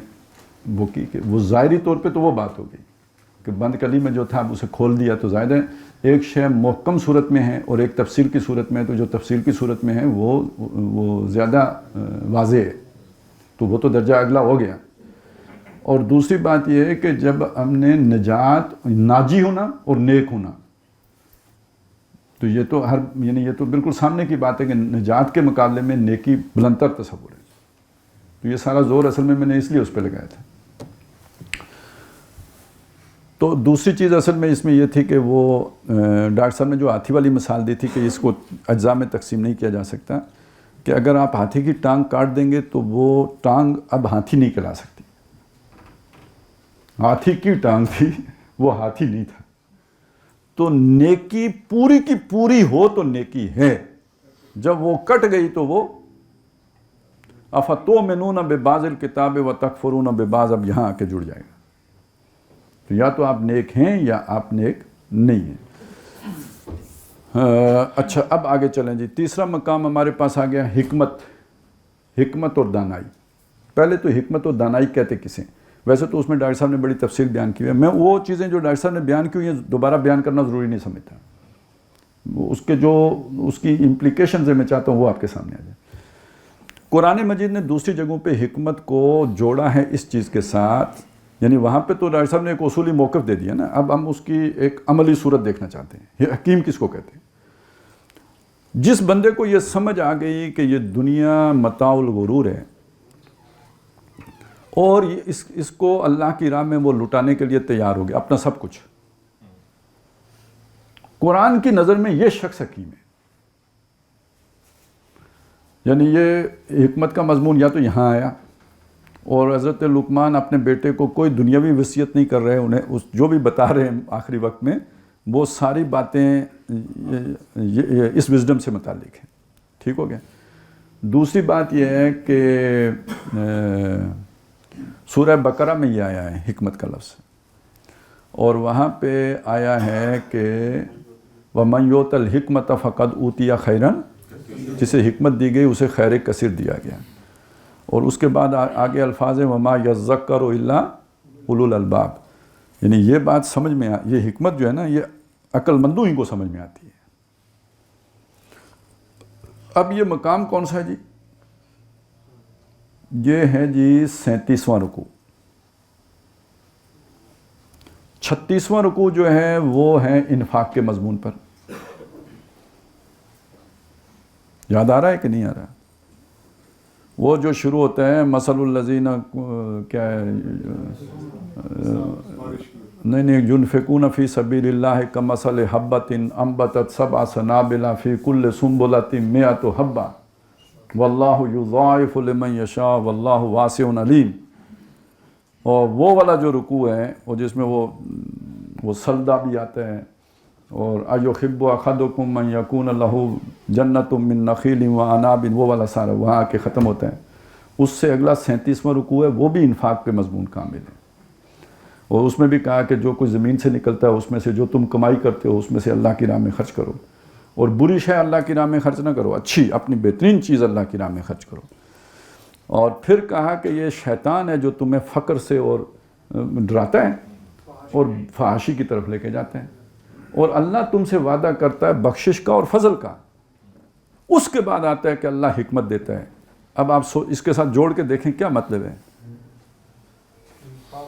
وہ کی کہ وہ ظاہری طور پہ تو وہ بات ہو گئی کہ بند کلی میں جو تھا اسے کھول دیا. تو ظاہر ہے ایک شے محکم صورت میں ہے اور ایک تفصیل کی صورت میں ہے، تو جو تفصیل کی صورت میں ہے وہ زیادہ واضح ہے، تو وہ تو درجہ اگلا ہو گیا. اور دوسری بات یہ ہے کہ جب ہم نے نجات، ناجی ہونا اور نیک ہونا، تو یہ تو یعنی یہ تو بالکل سامنے کی بات ہے کہ نجات کے مقابلے میں نیکی بلندتر تصور ہے. تو یہ سارا زور اصل میں نے اس لیے اس پہ لگایا تھا. تو دوسری چیز اصل میں اس میں یہ تھی کہ وہ ڈاکٹر صاحب نے جو ہاتھی والی مثال دی تھی کہ اس کو اجزاء میں تقسیم نہیں کیا جا سکتا، کہ اگر آپ ہاتھی کی ٹانگ کاٹ دیں گے تو وہ ٹانگ اب ہاتھی نہیں کہلا سکتی. ہاتھی کی ٹانگ تھی، وہ ہاتھی نہیں تھا. تو نیکی پوری کی پوری ہو تو نیکی ہے، جب وہ کٹ گئی تو وہ افتؤمنون ببعض الکتاب وتکفرون ببعض، اب یہاں آ کے جڑ جائے گا. تو یا تو آپ نیک ہیں یا آپ نیک نہیں ہیں. اچھا اب آگے چلیں جی. تیسرا مقام ہمارے پاس آ گیا حکمت اور دانائی. پہلے تو حکمت اور دانائی کہتے کسے؟ ویسے تو اس میں ڈاکٹر صاحب نے بڑی تفصیل بیان کی ہے. میں وہ چیزیں جو ڈاکٹر صاحب نے بیان کی ہوئی ہیں دوبارہ بیان کرنا ضروری نہیں سمجھتا. اس کے جو اس کی امپلیکیشنز ہیں میں چاہتا ہوں وہ آپ کے سامنے آ جائے. قرآن مجید نے دوسری جگہوں پہ حکمت کو جوڑا ہے اس چیز کے ساتھ، یعنی وہاں پہ تو ڈاکٹر صاحب نے ایک اصولی موقف دے دیا نا، اب ہم اس کی ایک عملی صورت دیکھنا چاہتے ہیں. یہ حکیم کس کو کہتے ہیں؟ جس بندے کو یہ سمجھ آ گئی کہ یہ دنیا متاع الغرور ہے اور اس کو اللہ کی راہ میں وہ لٹانے کے لیے تیار ہو گیا اپنا سب کچھ. قرآن کی نظر میں یہ شخص حکیم ہے. یعنی یہ حکمت کا مضمون یا تو یہاں آیا، اور حضرت لقمان اپنے بیٹے کو کوئی دنیاوی وصیت نہیں کر رہے، انہیں جو بھی بتا رہے ہیں آخری وقت میں وہ ساری باتیں اس وزڈم سے متعلق ہیں. ٹھیک ہو گیا. دوسری بات یہ ہے کہ سورہ بقرہ میں یہ آیا ہے حکمت کا لفظ، اور وہاں پہ آیا ہے کہ وَمَنْ يُؤْتَ الْحِكْمَةَ فَقَدْ أُوتِيَ خَيْرًا، جسے حکمت دی گئی اسے خیر کثیر دیا گیا. اور اس کے بعد آگے الفاظ ہیں وَمَا يَذَّكَّرُ إِلَّا أُولُو الْأَلْبَابِ، یعنی یہ بات سمجھ میں یہ حکمت جو ہے نا یہ عقل مندوں ہی کو سمجھ میں آتی ہے. اب یہ مقام کون سا ہے جی؟ یہ ہے جی 37واں رکوع. 36واں رکوع جو ہے وہ ہے انفاق کے مضمون پر. یاد آ رہا ہے کہ نہیں آ رہا؟ وہ جو شروع ہوتا ہے مثل الذین کیا ہے نہیں ينفقون فی سبیل اللہ کمثل حبۃ انبتت سبع سنابل فی کل سنبلۃ مئۃ حبۃ واللہ یضاعف لمن یشاء واللہ واسع علیم. اور وہ والا جو رکوع ہے وہ جس میں وہ سلدہ بھی آتا ہے اور ایحب احدکم ان یکون لہ جنۃ من نخیل وعناب، وہ والا سارا وہاں آ کے ختم ہوتا ہے. اس سے اگلا 37واں رکوع ہے، وہ بھی انفاق پہ مضمون کامل ہے. اور اس میں بھی کہا کہ جو کچھ زمین سے نکلتا ہے اس میں سے جو تم کمائی کرتے ہو اس میں سے اللہ کی راہ میں خرچ کرو، اور بری شے اللہ کی راہ میں خرچ نہ کرو، اچھی اپنی بہترین چیز اللہ کی راہ میں خرچ کرو. اور پھر کہا کہ یہ شیطان ہے جو تمہیں فقر سے اور ڈراتا ہے اور فحاشی کی طرف لے کے جاتا ہے، اور اللہ تم سے وعدہ کرتا ہے بخشش کا اور فضل کا. اس کے بعد آتا ہے کہ اللہ حکمت دیتا ہے. اب آپ اس کے ساتھ جوڑ کے دیکھیں کیا مطلب ہے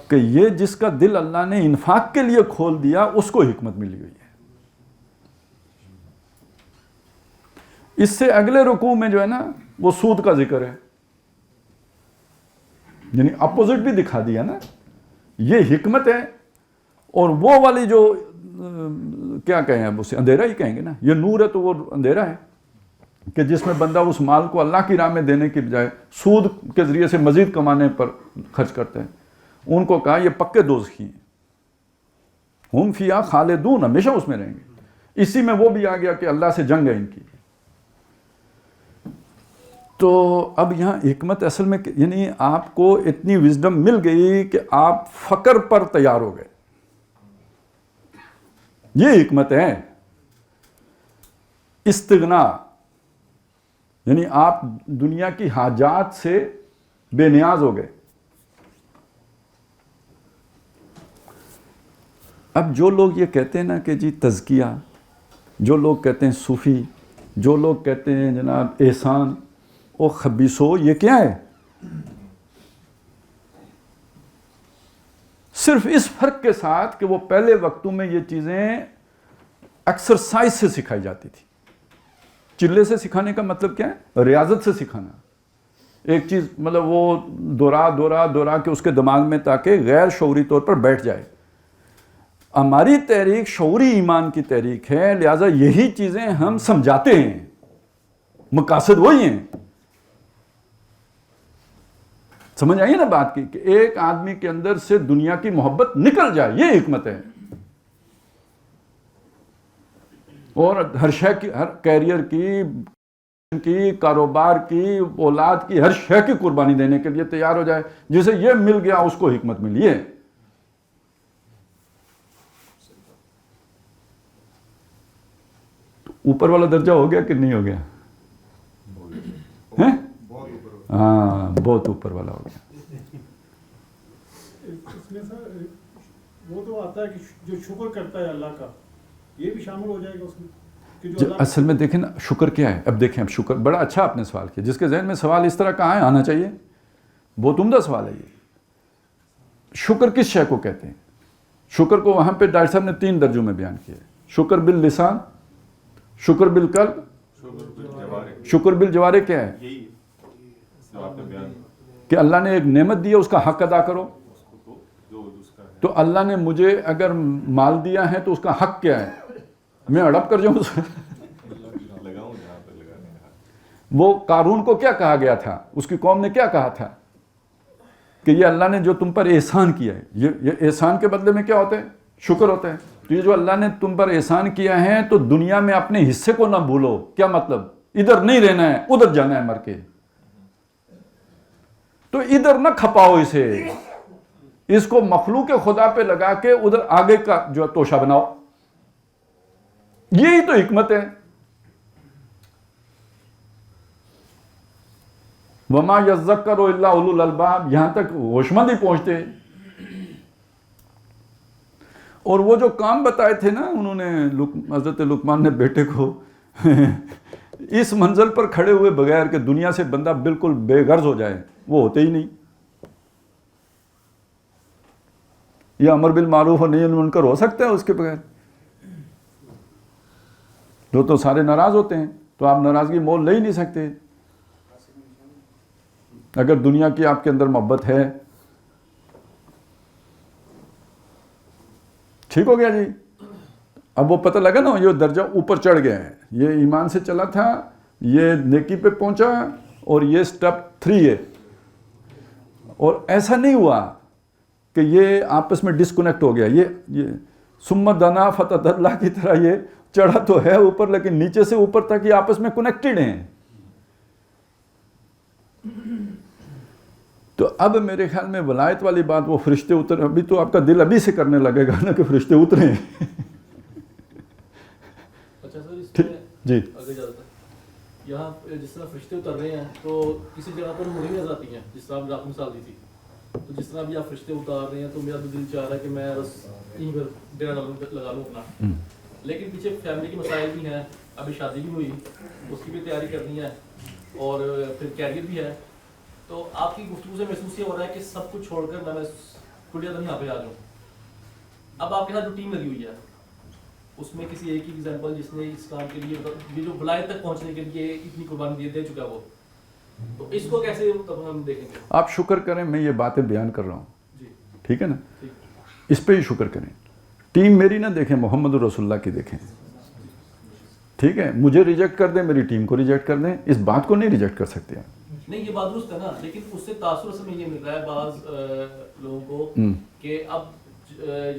کہ یہ جس کا دل اللہ نے انفاق کے لیے کھول دیا اس کو حکمت ملی ہوئی ہے. اس سے اگلے رکوع میں جو ہے نا وہ سود کا ذکر ہے، یعنی اپوزٹ بھی دکھا دیا نا. یہ حکمت ہے اور وہ والی جو کیا کہیں اب اسے اندھیرا ہی کہیں گے نا. یہ نور ہے تو وہ اندھیرا ہے کہ جس میں بندہ اس مال کو اللہ کی راہ میں دینے کی بجائے سود کے ذریعے سے مزید کمانے پر خرچ کرتے ہیں. ان کو کہا یہ پکے دوزخی ہیں، ہم فیہا خالدون، ہمیشہ اس میں رہیں گے. اسی میں وہ بھی آ گیا کہ اللہ سے جنگ ہے ان کی. تو اب یہاں حکمت اصل میں یعنی آپ کو اتنی وزڈم مل گئی کہ آپ فقر پر تیار ہو گئے. یہ حکمت ہے. استغنا یعنی آپ دنیا کی حاجات سے بے نیاز ہو گئے. اب جو لوگ یہ کہتے ہیں نا کہ جی تزکیہ، جو لوگ کہتے ہیں صوفی، جو لوگ کہتے ہیں جناب احسان او خبیثو، یہ کیا ہے؟ صرف اس فرق کے ساتھ کہ وہ پہلے وقتوں میں یہ چیزیں ایکسرسائز سے سکھائی جاتی تھی. چلے سے سکھانے کا مطلب کیا ہے؟ ریاضت سے سکھانا. ایک چیز مطلب وہ دورا کے اس کے دماغ میں تاکہ غیر شعوری طور پر بیٹھ جائے. ہماری تحریک شعوری ایمان کی تحریک ہے، لہٰذا یہی چیزیں ہم سمجھاتے ہیں، مقاصد وہی ہیں. سمجھ آئیے نا بات کی کہ ایک آدمی کے اندر سے دنیا کی محبت نکل جائے، یہ حکمت ہے. اور ہر شے کی، ہر کیریئر کی، کاروبار کی، اولاد کی، ہر شے کی قربانی دینے کے لیے تیار ہو جائے. جسے یہ مل گیا اس کو حکمت ملی ہے. اوپر والا درجہ ہو گیا کہ نہیں ہو گیا؟ ہاں بہت اوپر والا ہو گیا. اس میں سر وہ تو آتا ہے کہ جو شکر کرتا ہے اللہ کا، یہ بھی شامل ہو جائے گا اس میں کہ جو اللہ اصل میں دیکھیں نا شکر کیا ہے. اب دیکھیں، اب شکر بڑا اچھا آپ نے سوال کیا. جس کے ذہن میں سوال اس طرح کا ہے آنا چاہیے، بہت عمدہ سوال ہے یہ. شکر کس شے کو کہتے ہیں؟ شکر کو وہاں پہ ڈاکٹر صاحب نے 3 درجوں میں بیان کیا ہے. شکر باللسان، شکر بالقلب، شکر بالجوارح. کیا ہے کہ اللہ نے ایک نعمت دی ہے، اس کا حق ادا کرو. تو اللہ نے مجھے اگر مال دیا ہے تو اس کا حق کیا ہے؟ میں ہڑپ کر جاؤں اسے؟ وہ قارون کو کیا کہا گیا تھا؟ اس کی قوم نے کیا کہا تھا کہ یہ اللہ نے جو تم پر احسان کیا ہے. یہ احسان کے بدلے میں کیا ہوتا ہے؟ شکر ہوتا ہے. تو یہ جو اللہ نے تم پر احسان کیا ہے تو دنیا میں اپنے حصے کو نہ بھولو. کیا مطلب؟ ادھر نہیں رہنا ہے، ادھر جانا ہے مر کے. تو ادھر نہ کھپاؤ اسے، اس کو مخلوق خدا پہ لگا کے ادھر آگے کا جو توشہ بناؤ. یہی تو حکمت ہے. وما یذکر الا اولو الالباب، یہاں تک ہوشمند ہی پہنچتے. اور وہ جو کام بتائے تھے نا انہوں نے، حضرت لقمان نے بیٹے کو اس منزل پر کھڑے ہوئے بغیر کہ دنیا سے بندہ بالکل بے غرض ہو جائے، وہ ہوتے ہی نہیں. یہ امر بالمعروف اور نہی عن المنکر ہو سکتا ہے اس کے بغیر؟ جو تو سارے ناراض ہوتے ہیں، تو آپ ناراضگی مول لے ہی نہیں سکتے. اگر دنیا کی آپ کے اندر محبت ہے، ٹھیک ہو گیا جی. اب وہ پتہ لگا نا یہ درجہ اوپر چڑھ گیا ہے، یہ ایمان سے چلا تھا، یہ نیکی پہ پہنچا، اور یہ سٹیپ 3 ہے. اور ایسا نہیں ہوا کہ یہ آپس میں ڈسکنیکٹ ہو گیا. یہ ثم دنا فتدلی کی طرح یہ چڑھا تو ہے اوپر، لیکن نیچے سے اوپر تک یہ آپس میں کنیکٹڈ ہیں. تو اب میرے خیال میں ولایت والی بات، وہ فرشتے اتر، ابھی تو آپ کا دل ابھی سے کرنے لگے گا نا کہ فرشتے اترے ہیں. اچھا سر، اس میں جی آگے جاتا ہے، یہاں جس طرح فرشتے اتر رہے ہیں تو کسی جگہ پر مڑی نظر آتی ہیں، جس طرح آپ نے مثال دی تھی. تو جس طرح بھی آپ فرشتے اتار رہے ہیں تو میرا دل چاہ رہا ہے کہ میں بس یہیں پر ڈیرا لگا لوں اپنا. لیکن پیچھے فیملی کے مسائل بھی ہیں، ابھی شادی بھی ہوئی، اس کی بھی تیاری کرنی ہے، اور پھر کیریئر بھی ہے. تو آپ کی گفتگو سے محسوس یہ ہو رہا ہے کہ سب کچھ چھوڑ کر میں کڑیا دن یہاں پہ آ جاؤں. اب آپ کے ساتھ جو ٹیم لگی ہوئی ہے اس میں کسی ایک ہی ایگزامپل جس نے اس کام کے لیے یہ جو ولایت تک پہنچنے کے لیے اتنی قربانی دے چکا وہ، تو اس کو کیسے ہم دیکھیں گے؟ آپ شکر کریں، میں یہ باتیں بیان کر رہا ہوں، جی ٹھیک ہے نا، اس پہ ہی شکر کریں. ٹیم میری نہ دیکھیں، محمد رسول اللہ کی دیکھیں. ٹھیک ہے، مجھے ریجیکٹ کر دیں، میری ٹیم کو ریجیکٹ کر دیں، اس بات کو نہیں ریجیکٹ کر سکتے آپ. نہیں یہ بات درست ہے نا، لیکن اس سے تاثر اصل میں یہ مل رہا ہے بعض لوگوں کو کہ اب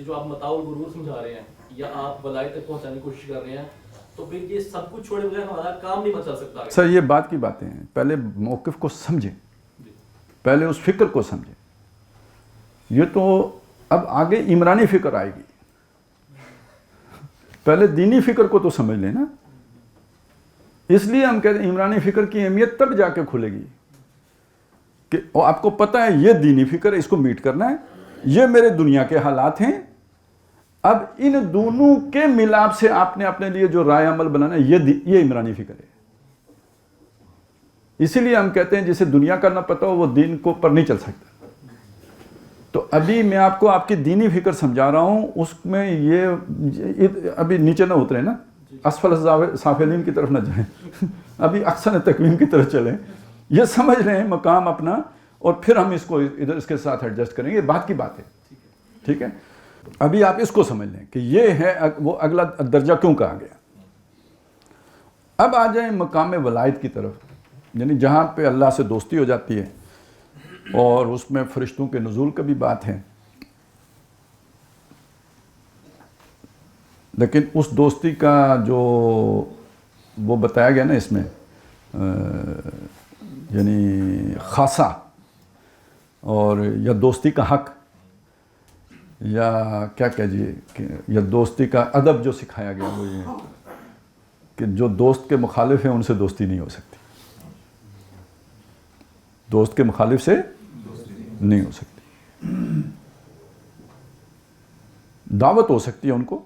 جو آپ متاع الغرور سمجھا رہے ہیں یا آپ ولایت تک پہنچانے کی کوشش کر رہے ہیں، تو پھر یہ سب کچھ چھوڑے بغیر ہمارا کام نہیں بن سکتا. سر یہ بات کی باتیں ہیں، پہلے موقف کو سمجھیں، پہلے اس فکر کو سمجھیں. یہ تو اب آگے عمرانی فکر آئے گی، پہلے دینی فکر کو تو سمجھ لیں نا. اس لیے ہم کہتے ہیں عمرانی فکر کی اہمیت تب جا کے کھلے گی کہ آپ کو پتہ ہے یہ دینی فکر ہے، اس کو میٹ کرنا ہے، یہ میرے دنیا کے حالات ہیں. اب ان دونوں کے ملاپ سے آپ نے اپنے لیے جو رائے عمل بنانا ہے، یہ عمرانی فکر ہے. اسی لیے ہم کہتے ہیں جسے دنیا کا نہ پتہ ہو وہ دین کو پر نہیں چل سکتا. تو ابھی میں آپ کو آپ کی دینی فکر سمجھا رہا ہوں، اس میں یہ ابھی نیچے نہ اترے نا، اسفل سافلین کی طرف نہ جائیں، ابھی احسن تقویم کی طرف چلیں. یہ سمجھ رہے ہیں مقام اپنا، اور پھر ہم اس کو ادھر اس کے ساتھ ایڈجسٹ کریں گے. بات کی بات ہے، ٹھیک ہے. ابھی آپ اس کو سمجھ لیں کہ یہ ہے وہ اگلا درجہ کیوں کہا گیا. اب آ جائیں مقام ولایت کی طرف، یعنی جہاں پہ اللہ سے دوستی ہو جاتی ہے، اور اس میں فرشتوں کے نزول کا بھی بات ہے. لیکن اس دوستی کا جو وہ بتایا گیا نا اس میں، یعنی خاصہ اور یا دوستی کا حق، یا کیا کہیے کہ یا دوستی کا ادب جو سکھایا گیا، وہ یہ کہ جو دوست کے مخالف ہیں ان سے دوستی نہیں ہو سکتی. دوست کے مخالف سے نہیں ہو سکتی. دعوت ہو سکتی ہے ان کو،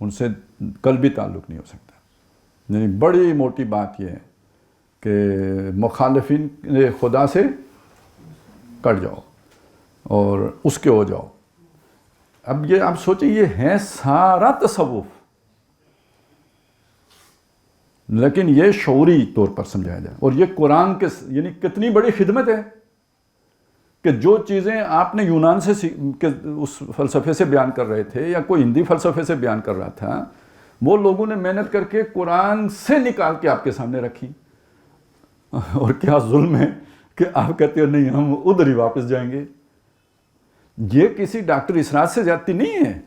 ان سے قلبی تعلق نہیں ہو سکتا. یعنی بڑی موٹی بات یہ ہے کہ مخالفین خدا سے کٹ جاؤ اور اس کے ہو جاؤ. اب یہ آپ سوچیں، یہ ہے سارا تصوف، لیکن یہ شعوری طور پر سمجھایا جائے. اور یہ قرآن کے یعنی کتنی بڑی خدمت ہے کہ جو چیزیں آپ نے یونان سے اس فلسفے سے بیان کر رہے تھے یا کوئی ہندی فلسفے سے بیان کر رہا تھا، وہ لوگوں نے محنت کر کے قرآن سے نکال کے آپ کے سامنے رکھی. اور کیا ظلم ہے کہ آپ کہتے ہو نہیں ہم ادھر ہی واپس جائیں گے. یہ کسی ڈاکٹر اسرار سے زیادتی نہیں ہے،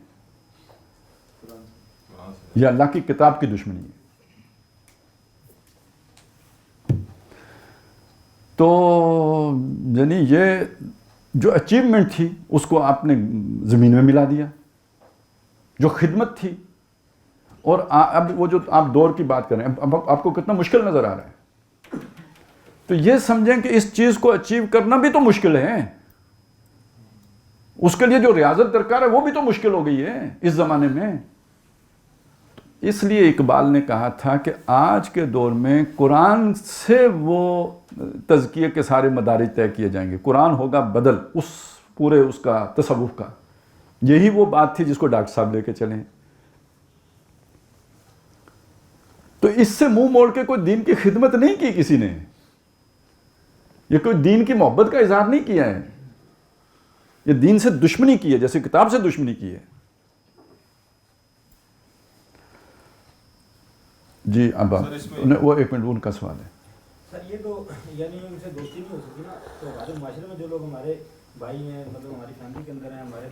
یہ اللہ کی کتاب کی دشمنی ہے. تو یعنی یہ جو اچیومنٹ تھی اس کو آپ نے زمین میں ملا دیا، جو خدمت تھی. اور اب وہ جو آپ دور کی بات کر رہے ہیں، اب آپ کو کتنا مشکل نظر آ رہا ہے. تو یہ سمجھیں کہ اس چیز کو اچیو کرنا بھی تو مشکل ہے، اس کے لیے جو ریاضت درکار ہے وہ بھی تو مشکل ہو گئی ہے اس زمانے میں. اس لیے اقبال نے کہا تھا کہ آج کے دور میں قرآن سے وہ تزکیے کے سارے مدارج طے کیے جائیں گے. قرآن ہوگا بدل اس پورے اس کا تصوف کا. یہی وہ بات تھی جس کو ڈاکٹر صاحب لے کے چلیں. تو اس سے منہ موڑ کے کوئی دین کی خدمت نہیں کی کسی نے. یہ کوئی دین کی محبت کا اظہار نہیں کیا ہے، یہ دین سے دشمنی کی ہے، جیسے کتاب سے دشمنی کی ہے. جی اب وہ ایک منٹ ان کا سوال ہے. سر یہ تو یعنی ان سے دوستی نہیں ہو سکتی نا، تو ہمارے معاشرے میں جو لوگ ہمارے بھائی ہیں، مطلب ہماری فیملی کے اندر ہیں ہمارے،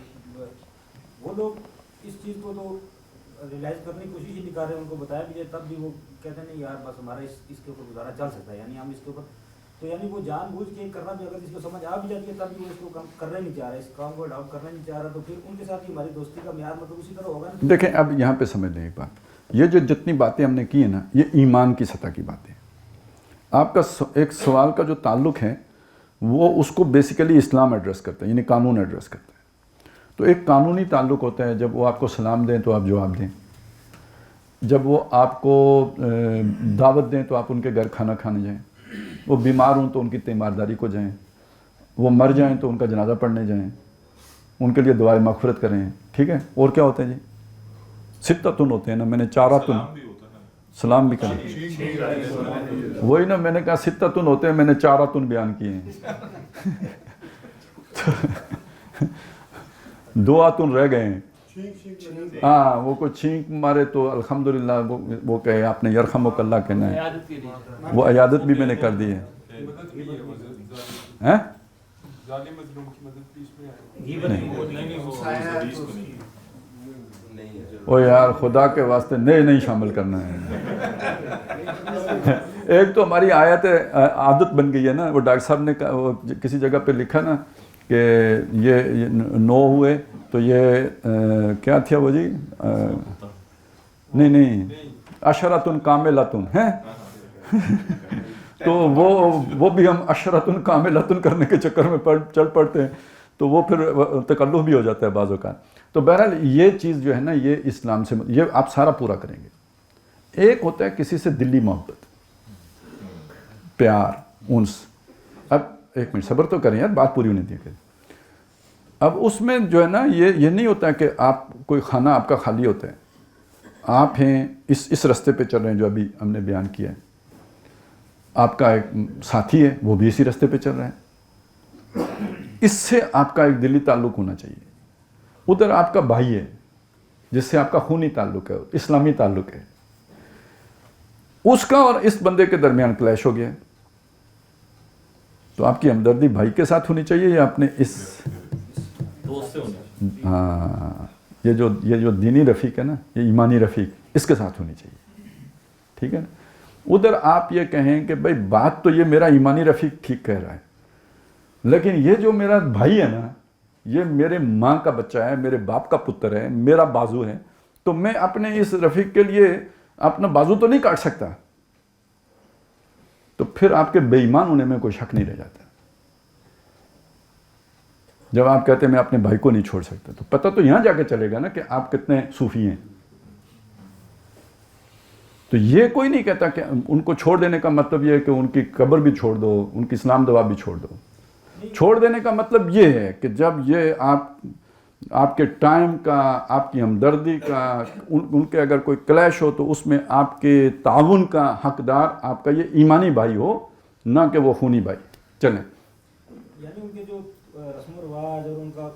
وہ لوگ اس چیز کو تو ریلائز کرنے کی کوشش ہی نہیں کر رہے. ان کو بتایا بھی جائے تب بھی وہ کہتے ہیں نہیں یار بس ہمارا اس کے اوپر گزارا چل سکتا ہے، یعنی ہم اس کے اوپر، تو یعنی وہ جان بوجھ کے کرنا بھی اگر اس کو سمجھ آ بھی جاتی ہے تب بھی وہ اس کو کرنا نہیں چاہ رہا، اس کام کو اڈاپٹ کرنا نہیں چاہ رہا، تو پھر ان کے ساتھ ہماری دوستی کا معیار مطلب اسی طرح ہوگا نا. دیکھیں اب یہاں پہ سمجھ لیں ایک بات، یہ جو جتنی باتیں ہم نے کی ہیں نا یہ ایمان کی سطح کی باتیں. آپ کا ایک سوال کا جو تعلق ہے وہ اس کو بیسیکلی اسلام ایڈریس کرتا ہے، یعنی قانون ایڈریس کرتا ہے. تو ایک قانونی تعلق ہوتا ہے، جب وہ آپ کو سلام دیں تو آپ جواب دیں، جب وہ آپ کو دعوت دیں تو آپ ان کے گھر کھانا کھانے جائیں، وہ بیمار ہوں تو ان کی تیمارداری کو جائیں، وہ مر جائیں تو ان کا جنازہ پڑھنے جائیں، ان کے لیے دعائے مغفرت کریں. ٹھیک ہے، اور کیا ہوتے ہیں جی؟ ستتن ہوتے ہیں نا، میں نے چاراتن، سلام بھی کریں، وہی نا میں نے کہا ستتن ہوتے ہیں، میں نے چاراتن بیان کیے ہیں. دعاتن رہ گئے ہیں. ہاں وہ کوئی چھینک مارے تو الحمدللہ وہ کہے آپ نے یرحمک اللہ کہنا ہے، وہ عیادت بھی میں نے کر دی ہے. او یار خدا کے واسطے نہیں شامل کرنا ہے. ایک تو ہماری آیت عادت بن گئی ہے نا، وہ ڈاکٹر صاحب نے کسی جگہ پہ لکھا نا کہ یہ 9 ہوئے تو یہ کیا تھا وہ جی، نہیں عشرۃ کاملۃ ہیں. تو وہ بھی ہم عشرۃ کاملۃ کرنے کے چکر میں چل پڑتے ہیں، تو وہ پھر تکلف بھی ہو جاتا ہے بعض اوقات. تو بہرحال یہ چیز جو ہے نا یہ اسلام سے یہ آپ سارا پورا کریں گے. ایک ہوتا ہے کسی سے دلی محبت، پیار، انس. اب ایک منٹ صبر تو کریں یار، بات پوری ہونے دیں. اب اس میں جو ہے نا یہ نہیں ہوتا کہ آپ کوئی کھانا آپ کا خالی ہوتا ہے، آپ ہیں اس رستے پہ چل رہے ہیں جو ابھی ہم نے بیان کیا ہے، آپ کا ایک ساتھی ہے وہ بھی اسی رستے پہ چل رہا ہے، اس سے آپ کا ایک دلی تعلق ہونا چاہیے. ادھر آپ کا بھائی ہے جس سے آپ کا خونی تعلق ہے، اسلامی تعلق ہے، اس کا اور اس بندے کے درمیان کلیش ہو گیا ہے، تو آپ کی ہمدردی بھائی کے ساتھ ہونی چاہیے یا اپنے اس ہاں یہ جو دینی رفیق ہے نا، یہ ایمانی رفیق، اس کے ساتھ ہونی چاہیے. ٹھیک ہے نا. ادھر آپ یہ کہیں کہ بھائی بات تو یہ میرا ایمانی رفیق ٹھیک کہہ رہا ہے، لیکن یہ جو میرا بھائی ہے نا یہ میرے ماں کا بچہ ہے، میرے باپ کا پتر ہے، میرا بازو ہے، تو میں اپنے اس رفیق کے لیے اپنا بازو تو نہیں کاٹ سکتا. تو پھر آپ کے بے ایمان ہونے میں کوئی شک نہیں رہ جاتا. جب آپ کہتے ہیں میں اپنے بھائی کو نہیں چھوڑ سکتا، تو پتہ تو یہاں جا کے چلے گا نا کہ آپ کتنے صوفی ہیں. تو یہ کوئی نہیں کہتا کہ ان کو چھوڑ دینے کا مطلب یہ ہے کہ ان کی قبر بھی چھوڑ دو، ان کی اسلام دعا بھی چھوڑ دو. چھوڑ دینے کا مطلب یہ ہے کہ جب یہ آپ کے ٹائم کا، آپ کی ہمدردی کا، ان کے اگر کوئی کلیش ہو تو اس میں آپ کے تعاون کا حقدار آپ کا یہ ایمانی بھائی ہو، نہ کہ وہ خونی بھائی. چلیں. یعنی ان کے جو رسم و رواج اور ان کا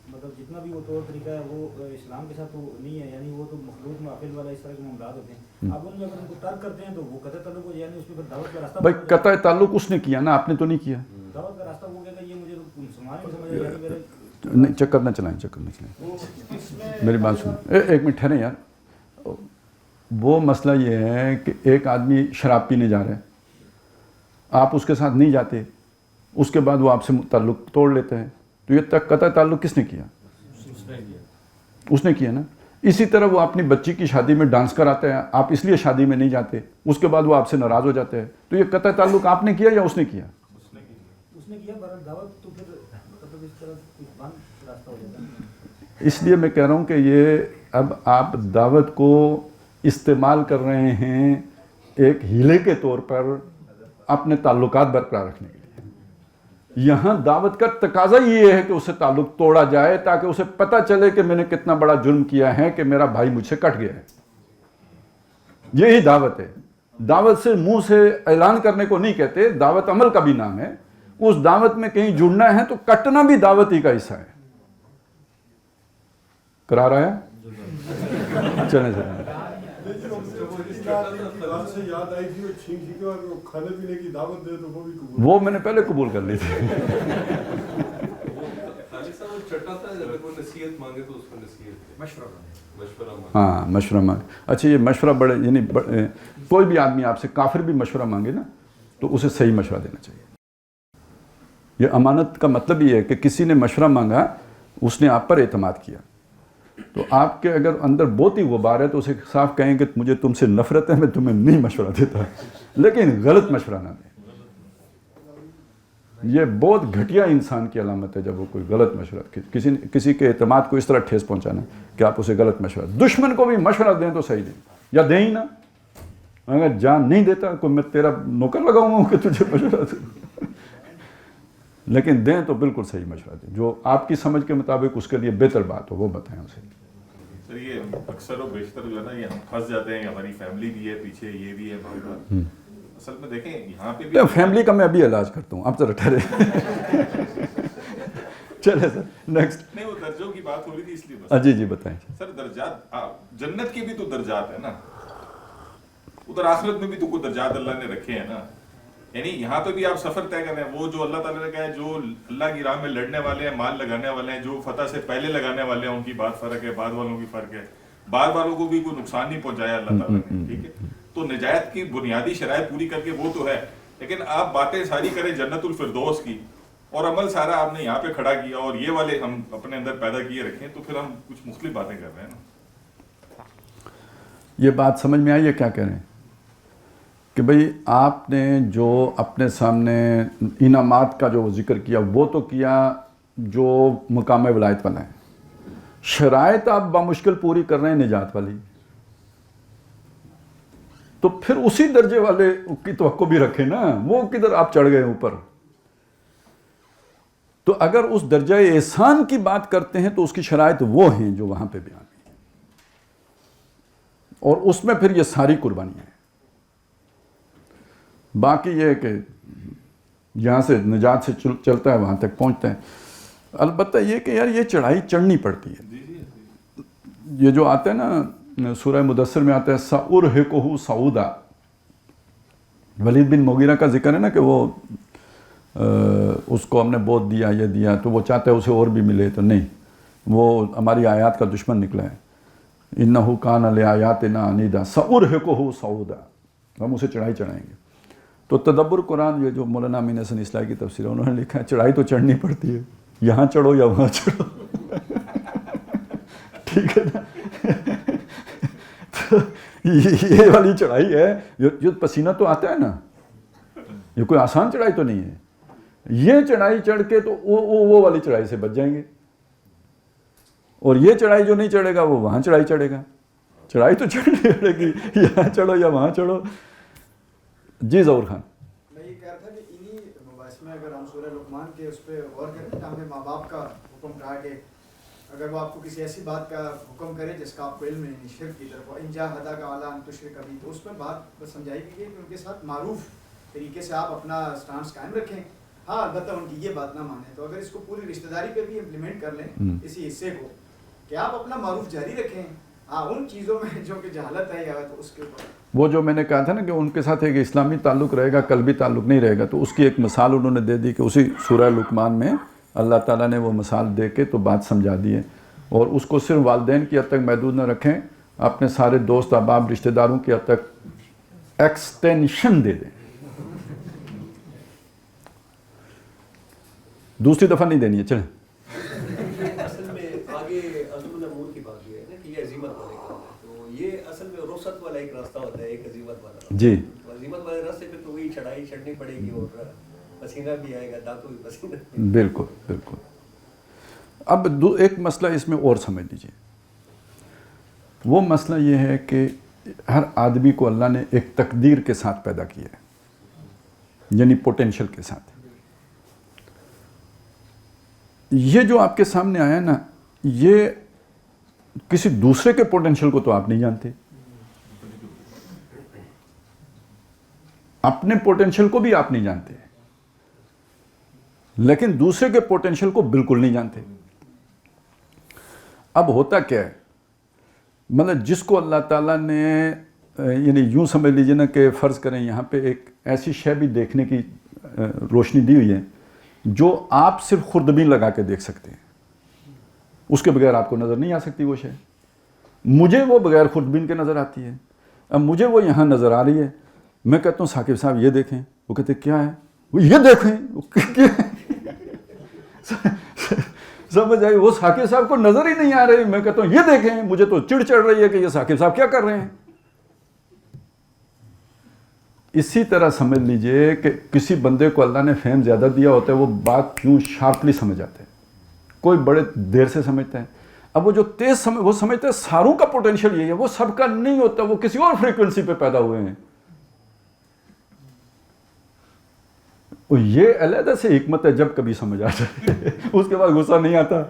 مطلب جتنا بھی وہ طور طریقہ ہے وہ اسلام کے ساتھ تو نہیں ہے، یعنی وہ تو مخلوط معافل والا اس طرح کے معاملات ہوتے ہیں. اب ان میں اگر ان کو ترک کرتے ہیں تو وہ قطع تعلق ہو، یعنی اس پہ دعوت کا راستہ بھائی قطع تعلق اس نے کیا نا، آپ نے تو نہیں کیا. دعوت کا راستہ وہ کہے گا یہ مجھے مسلمان نہیں سمجھ یعنی میرے نہیں. چکر نہ چلائیں میری بات سنیں. ایک منٹ ٹھہریں یار. وہ مسئلہ یہ ہے کہ ایک آدمی شراب پینے جا رہا ہے، آپ اس کے ساتھ نہیں جاتے، اس کے بعد وہ آپ سے تعلق توڑ لیتے ہیں، تو یہ قطع تعلق کس نے کیا؟ اس نے کیا نا. اسی طرح وہ اپنی بچی کی شادی میں ڈانس کراتا ہے، آپ اس لیے شادی میں نہیں جاتے، اس کے بعد وہ آپ سے ناراض ہو جاتے ہیں، تو یہ قطع تعلق آپ نے کیا یا اس نے کیا؟ اس نے کیا. دعوت تو پھر مطلب اس طرح بند راستہ ہو جاتا ہے. اس لیے میں کہہ رہا ہوں کہ یہ اب آپ دعوت کو استعمال کر رہے ہیں ایک ہیلے کے طور پر اپنے تعلقات برقرار رکھنے کے لیے. یہاں دعوت کا تقاضا یہ ہے کہ اسے تعلق توڑا جائے تاکہ اسے پتہ چلے کہ میں نے کتنا بڑا جرم کیا ہے کہ میرا بھائی مجھ سے کٹ گیا ہے. یہی دعوت ہے. دعوت سے منہ سے اعلان کرنے کو نہیں کہتے، دعوت عمل کا بھی نام ہے. اس دعوت میں کہیں جڑنا ہے تو کٹنا بھی دعوت ہی کا حصہ ہے. قرار آیا؟ چلیں سے یاد آئی تھی وہ چھینک چھینکے اور کھانے پینے کی دعوت دے تو وہ بھی قبول. وہ میں نے پہلے قبول کر لی تھی. ہاں مشورہ مانگے. اچھا یہ مشورہ بڑے یعنی کوئی بھی آدمی آپ سے کافر بھی مشورہ مانگے نا تو اسے صحیح مشورہ دینا چاہیے. یہ امانت کا مطلب یہ ہے کہ کسی نے مشورہ مانگا, اس نے آپ پر اعتماد کیا, تو آپ کے اگر اندر بہت ہی غبار ہے تو اسے صاف کہیں کہ مجھے تم سے نفرت ہے, میں تمہیں نہیں مشورہ دیتا, لیکن غلط مشورہ نہ دیں. یہ بہت گھٹیا انسان کی علامت ہے جب وہ کوئی غلط مشورہ, کسی کے اعتماد کو اس طرح ٹھیس پہنچانا کہ آپ اسے غلط مشورہ. دشمن کو بھی مشورہ دیں تو صحیح دیں, یا دیں ہی نا. اگر جان نہیں دیتا کوئی میں تیرا نوکر لگاؤں گا کہ تجھے مشورہ دوں, لیکن دیں تو بالکل صحیح مشورہ دیں, جو آپ کی سمجھ کے مطابق اس کے لیے بہتر بات ہو وہ بتائیں اسے. سر یہ اکثر و بیشتر جو ہے نا یہ ہم پھنس جاتے ہیں, ہماری فیملی بھی ہے پیچھے, یہ بھی ہے. اصل میں دیکھیں یہاں پہ بھی فیملی کا میں ابھی علاج کرتا ہوں, آپ ذرا ٹھہرے. چلے سر نیکسٹ. نہیں وہ درجوں کی بات ہو رہی تھی اس لیے. جی جی بتائیں سر. درجات جنت کے بھی تو درجات ہیں نا, ادھر آخرت میں بھی تو کوئی درجات اللہ نے رکھے ہیں نا. یعنی یہاں پہ بھی آپ سفر طے کر رہے ہیں, وہ جو اللہ تعالیٰ نے کہا ہے جو اللہ کی راہ میں لڑنے والے ہیں, مال لگانے والے ہیں, جو فتح سے پہلے لگانے والے ہیں ان کی بات فرق ہے, بعد والوں کی فرق ہے. بعد والوں کو بھی کوئی نقصان نہیں پہنچایا اللہ تعالیٰ نے, ٹھیک ہے. تو نجات کی بنیادی شرائط پوری کر کے وہ تو ہے, لیکن آپ باتیں ساری کریں جنت الفردوس کی اور عمل سارا آپ نے یہاں پہ کھڑا کیا اور یہ والے ہم اپنے اندر پیدا کیے رکھیں, تو پھر ہم کچھ مختلف باتیں کر رہے ہیں نا. یہ بات سمجھ میں آئی ہے کیا کہہ رہے ہیں کہ بھئی آپ نے جو اپنے سامنے انعامات کا جو ذکر کیا وہ تو کیا جو مقام ولایت والا ہے, شرائط آپ بامشکل پوری کر رہے ہیں نجات والی, تو پھر اسی درجے والے کی توقع بھی رکھیں نا. وہ کدھر آپ چڑھ گئے اوپر. تو اگر اس درجہ احسان کی بات کرتے ہیں تو اس کی شرائط وہ ہیں جو وہاں پہ بیان ہیں, اور اس میں پھر یہ ساری قربانیاں ہیں. باقی یہ ہے کہ جہاں سے نجات سے چلتا ہے وہاں تک پہنچتا ہے. البتہ یہ کہ یار یہ چڑھائی چڑھنی پڑتی ہے. یہ جو آتا ہے نا سورہ مدثر میں آتا ہے سأرہقہ صعودا, ولید بن مغیرہ کا ذکر ہے نا کہ وہ اس کو ہم نے بہت دیا یہ دیا تو وہ چاہتا ہے اسے اور بھی ملے, تو نہیں, وہ ہماری آیات کا دشمن نکلا ہے. انہ کان لآیاتنا عنیدا سأرہقہ صعودا, ہم اسے چڑھائی چڑھائیں گے. تو تدبر قرآن یہ جو مولانا امین حسن اصلاحی کی تفسیر ہے انہوں نے لکھا ہے چڑھائی تو چڑھنی پڑتی ہے, یہاں چڑھو یا وہاں چڑھو. ٹھیک ہے نا. تو یہ والی چڑھائی ہے جو پسینہ تو آتا ہے نا, یہ کوئی آسان چڑھائی تو نہیں ہے. یہ چڑھائی چڑھ کے تو وہ والی چڑھائی سے بچ جائیں گے, اور یہ چڑھائی جو نہیں چڑھے گا وہ وہاں چڑھائی چڑھے گا. چڑھائی تو چڑھنی پڑے گی, یہاں چڑھو یا وہاں چڑھو. جی ظہور خان. میں یہ کہہ رہا تھا کہ انہی مباحث میں اگر ہم سورہ لقمان کے اس پہ غور کریں تو ہمیں ماں باپ کا حکم کہا کہ اگر وہ آپ کو کسی ایسی بات کا حکم کرے جس کا آپ کو علم نہیں, شرک کی طرف, ان جاہداک علی ان تشرک بی, تو اس میں بات سمجھائی گئی ہے کہ ان کے ساتھ معروف طریقے سے آپ اپنا سٹانس قائم رکھیں. ہاں البتہ ان کی یہ بات نہ مانیں, تو اگر اس کو پوری رشتہ داری پہ بھی امپلیمنٹ کر لیں اسی حصے کو کہ آپ اپنا معروف جاری رکھیں. ہاں ان چیزوں میں جو کہ جہالت ہے یا تو اس کے اوپر وہ جو میں نے کہا تھا نا کہ ان کے ساتھ ایک اسلامی تعلق رہے گا, قلبی تعلق نہیں رہے گا, تو اس کی ایک مثال انہوں نے دے دی کہ اسی سورہ لقمان میں اللہ تعالیٰ نے وہ مثال دے کے تو بات سمجھا دی ہے. اور اس کو صرف والدین کی حد تک محدود نہ رکھیں, اپنے سارے دوست احباب رشتہ داروں کی حد تک ایکسٹینشن دے دیں. دوسری دفعہ نہیں دینی ہے. چلیں اصل میں آگے عزم الامور کی بات یہ ہے نا کہ یہ عزیمت والے کام ہے, تو یہ اصل میں رخصت والا ایک راستہ ہوتا ہے, ایک عزیمت والا. جی عزیمت والے راستے پہ تو وہی چڑھائی چڑھنی پڑے گی اور پسینہ بھی آئے گا, دانتوں بھی پسینہ. بالکل بالکل. اب ایک مسئلہ اس میں اور سمجھ لیجیے. وہ مسئلہ یہ ہے کہ ہر آدمی کو اللہ نے ایک تقدیر کے ساتھ پیدا کیا ہے, یعنی پوٹینشل کے ساتھ. یہ جو آپ کے سامنے آیا نا, یہ کسی دوسرے کے پوٹینشل کو تو آپ نہیں جانتے, اپنے پوٹینشل کو بھی آپ نہیں جانتے. لیکن دوسرے کے پوٹینشیل کو بالکل نہیں جانتے. اب ہوتا کیا ہے, مطلب جس کو اللہ تعالیٰ نے یعنی یوں سمجھ لیجیے نا کہ فرض کریں یہاں پہ ایک ایسی شے بھی دیکھنے کی روشنی دی ہوئی ہے جو آپ صرف خوردبین لگا کے دیکھ سکتے ہیں, اس کے بغیر آپ کو نظر نہیں آ سکتی وہ شے. مجھے وہ بغیر خوردبین کے نظر آتی ہے. اب مجھے وہ یہاں نظر آ رہی ہے, میں کہتا ہوں ثاقب صاحب یہ دیکھیں, وہ کہتے کیا ہے, وہ یہ دیکھیں, سمجھ آئی, وہ ثاقب صاحب کو نظر ہی نہیں آ رہی, میں کہتا ہوں یہ دیکھیں, مجھے تو چڑ چڑھ رہی ہے کہ یہ ثاقب صاحب کیا کر رہے ہیں. اسی طرح سمجھ لیجئے کہ کسی بندے کو اللہ نے فہم زیادہ دیا ہوتا ہے, وہ بات کیوں شارپلی سمجھ آتے ہیں, کوئی بڑے دیر سے سمجھتا ہے. اب وہ جو تیز وہ سمجھتے ہیں ساروں کا پوٹینشیل یہی ہے, وہ سب کا نہیں ہوتا, وہ کسی اور فریکوینسی پہ پیدا ہوئے ہیں. یہ علیحدہ سے حکمت ہے, جب کبھی سمجھ آ جائے اس کے بعد غصہ نہیں آتا,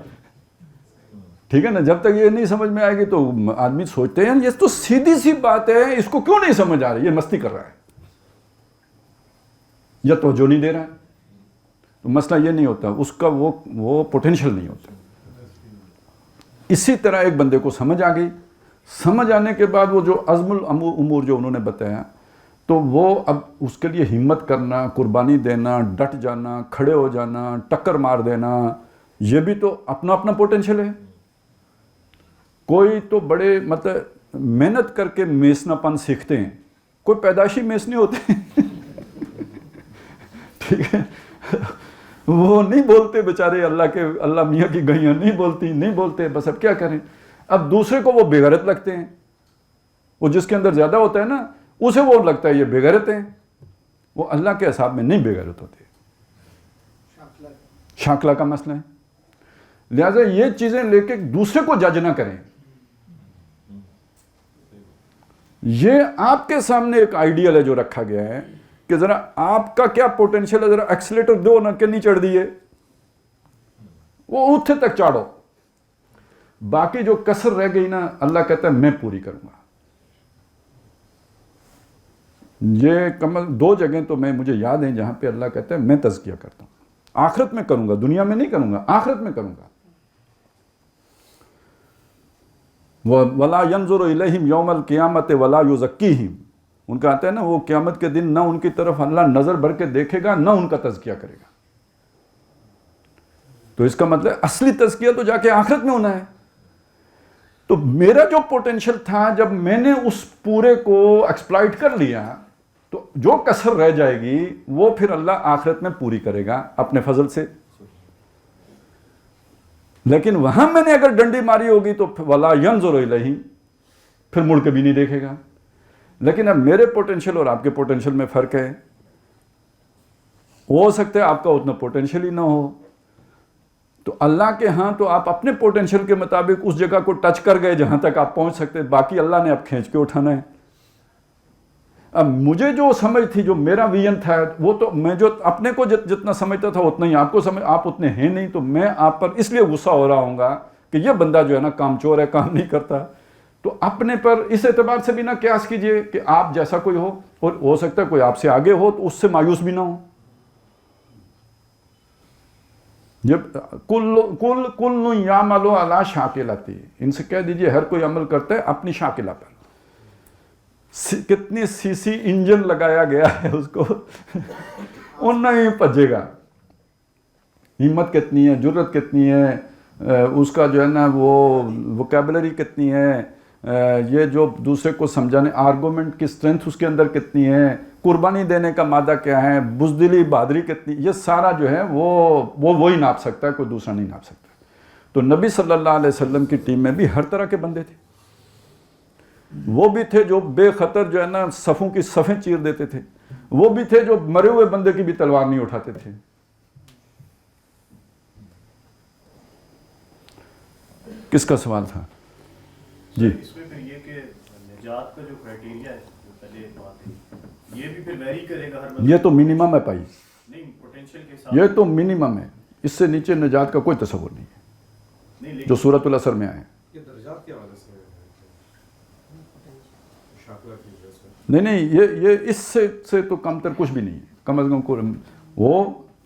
ٹھیک ہے نا. جب تک یہ نہیں سمجھ میں آئے گی تو آدمی سوچتے ہیں یہ تو سیدھی سی بات ہے, اس کو کیوں نہیں سمجھ آ رہی, یہ مستی کر رہا ہے یا توجہ نہیں دے رہا ہے. تو مسئلہ یہ نہیں ہوتا, اس کا وہ پوٹینشیل نہیں ہوتا. اسی طرح ایک بندے کو سمجھ آ گئی, سمجھ آنے کے بعد وہ جو عزم الامور جو انہوں نے بتایا, تو وہ اب اس کے لیے ہمت کرنا, قربانی دینا, ڈٹ جانا, کھڑے ہو جانا, ٹکر مار دینا, یہ بھی تو اپنا اپنا پوٹینشیل ہے. کوئی تو بڑے مطلب محنت کر کے میسنا پن سیکھتے ہیں, کوئی پیدائشی میس نہیں ہوتے ٹھیک ہے, وہ نہیں بولتے بیچارے, اللہ میاں کی گئیاں نہیں بولتے, بس اب کیا کریں. اب دوسرے کو وہ بے غیرت لگتے ہیں, وہ جس کے اندر زیادہ ہوتا ہے نا اسے وہ لگتا ہے یہ بے غیرت ہیں, وہ اللہ کے حساب میں نہیں بے غیرت ہوتے. شاکلہ کا مسئلہ ہے. لہٰذا یہ چیزیں لے کے دوسرے کو جج نہ کریں. یہ آپ کے سامنے ایک آئیڈیل ہے جو رکھا گیا ہے کہ ذرا آپ کا کیا پوٹینشیل ہے, ذرا ایکسیلیٹر دو نہ کہ نہیں چڑھ دیے, وہ اتھے تک چاڑو, باقی جو کسر رہ گئی نا اللہ کہتا ہے میں پوری کروں گا. یہ کمل 2 جگہیں تو مجھے یاد ہیں جہاں پہ اللہ کہتا ہے میں تزکیہ کرتا ہوں, آخرت میں کروں گا, دنیا میں نہیں کروں گا, آخرت میں کروں گا. وَلَا يَنظُرُ إِلَيْهِمْ يَوْمَ الْقِيَامَةِ وَلَا يُزَكِّيهِمْ, ان کا آتا ہے نا وہ قیامت کے دن نہ ان کی طرف اللہ نظر بھر کے دیکھے گا, نہ ان کا تزکیہ کرے گا. تو اس کا مطلب اصلی تزکیہ تو جا کے آخرت میں ہونا ہے. تو میرا جو پوٹینشیل تھا جب میں نے اس پورے کو ایکسپلائٹ کر لیا, تو جو کسر رہ جائے گی وہ پھر اللہ آخرت میں پوری کرے گا اپنے فضل سے. لیکن وہاں میں نے اگر ڈنڈی ماری ہوگی تو وَلَا يَنظُرُ إِلَيْهِمْ, پھر مڑ کے بھی نہیں دیکھے گا. لیکن اب میرے پوٹینشیل اور آپ کے پوٹینشیل میں فرق ہے. ہو سکتا ہے آپ کا اتنا پوٹینشیل ہی نہ ہو, تو اللہ کے ہاں تو آپ اپنے پوٹینشیل کے مطابق اس جگہ کو ٹچ کر گئے جہاں تک آپ پہنچ سکتے, باقی اللہ نے اب کھینچ کے اٹھانا ہے. اب مجھے جو سمجھ تھی, جو میرا ویژن تھا, وہ تو میں جو اپنے کو جتنا سمجھتا تھا اتنا ہی آپ کو آپ اتنے ہیں نہیں, تو میں آپ پر اس لیے غصہ ہو رہا ہوں گا کہ یہ بندہ جو ہے نا کام چور ہے, کام نہیں کرتا. تو اپنے پر اس اعتبار سے بھی نہ قیاس کیجئے کہ آپ جیسا کوئی ہو, اور ہو سکتا ہے کوئی آپ سے آگے ہو تو اس سے مایوس بھی نہ ہو. جب کل یعمل علی شاکلتہ, ان سے کہہ دیجئے ہر کوئی عمل کرتا ہے اپنی شاکلہ پر. کتنی سی سی انجن لگایا گیا ہے اس کو اتنا ہی بھجے گا. ہمت کتنی ہے, جرت کتنی ہے, اس کا جو ہے نا وہ ووکیبلری کتنی ہے, یہ جو دوسرے کو سمجھانے آرگومنٹ کی اسٹرینتھ اس کے اندر کتنی ہے, قربانی دینے کا مادہ کیا ہے, بزدلی بہادری کتنی, یہ سارا جو ہے وہی ناپ سکتا ہے, کوئی دوسرا نہیں ناپ سکتا. تو نبی صلی اللہ علیہ وسلم کی ٹیم میں بھی ہر طرح کے بندے تھے. وہ بھی تھے جو بے خطر جو ہے نا صفوں کی صفیں چیر دیتے تھے, وہ بھی تھے جو مرے ہوئے بندے کی بھی تلوار نہیں اٹھاتے تھے. کس کا سوال تھا جی؟ اس میں پھر یہ کہ نجات کا جو کرائٹیریا ہے پہلے بات ہے, یہ بھی پھر ویری کرے گا ہر بندے. یہ تو منیمم ہے بھائی, نہیں پوٹینشیل کے حساب, یہ تو منیمم ہے, اس سے نیچے نجات کا کوئی تصور نہیں ہے جو سورۃ العصر میں آئے. یہ درجات کیا وجہ سے نہیں یہ اس سے تو کم تر کچھ بھی نہیں ہے. کم از کم وہ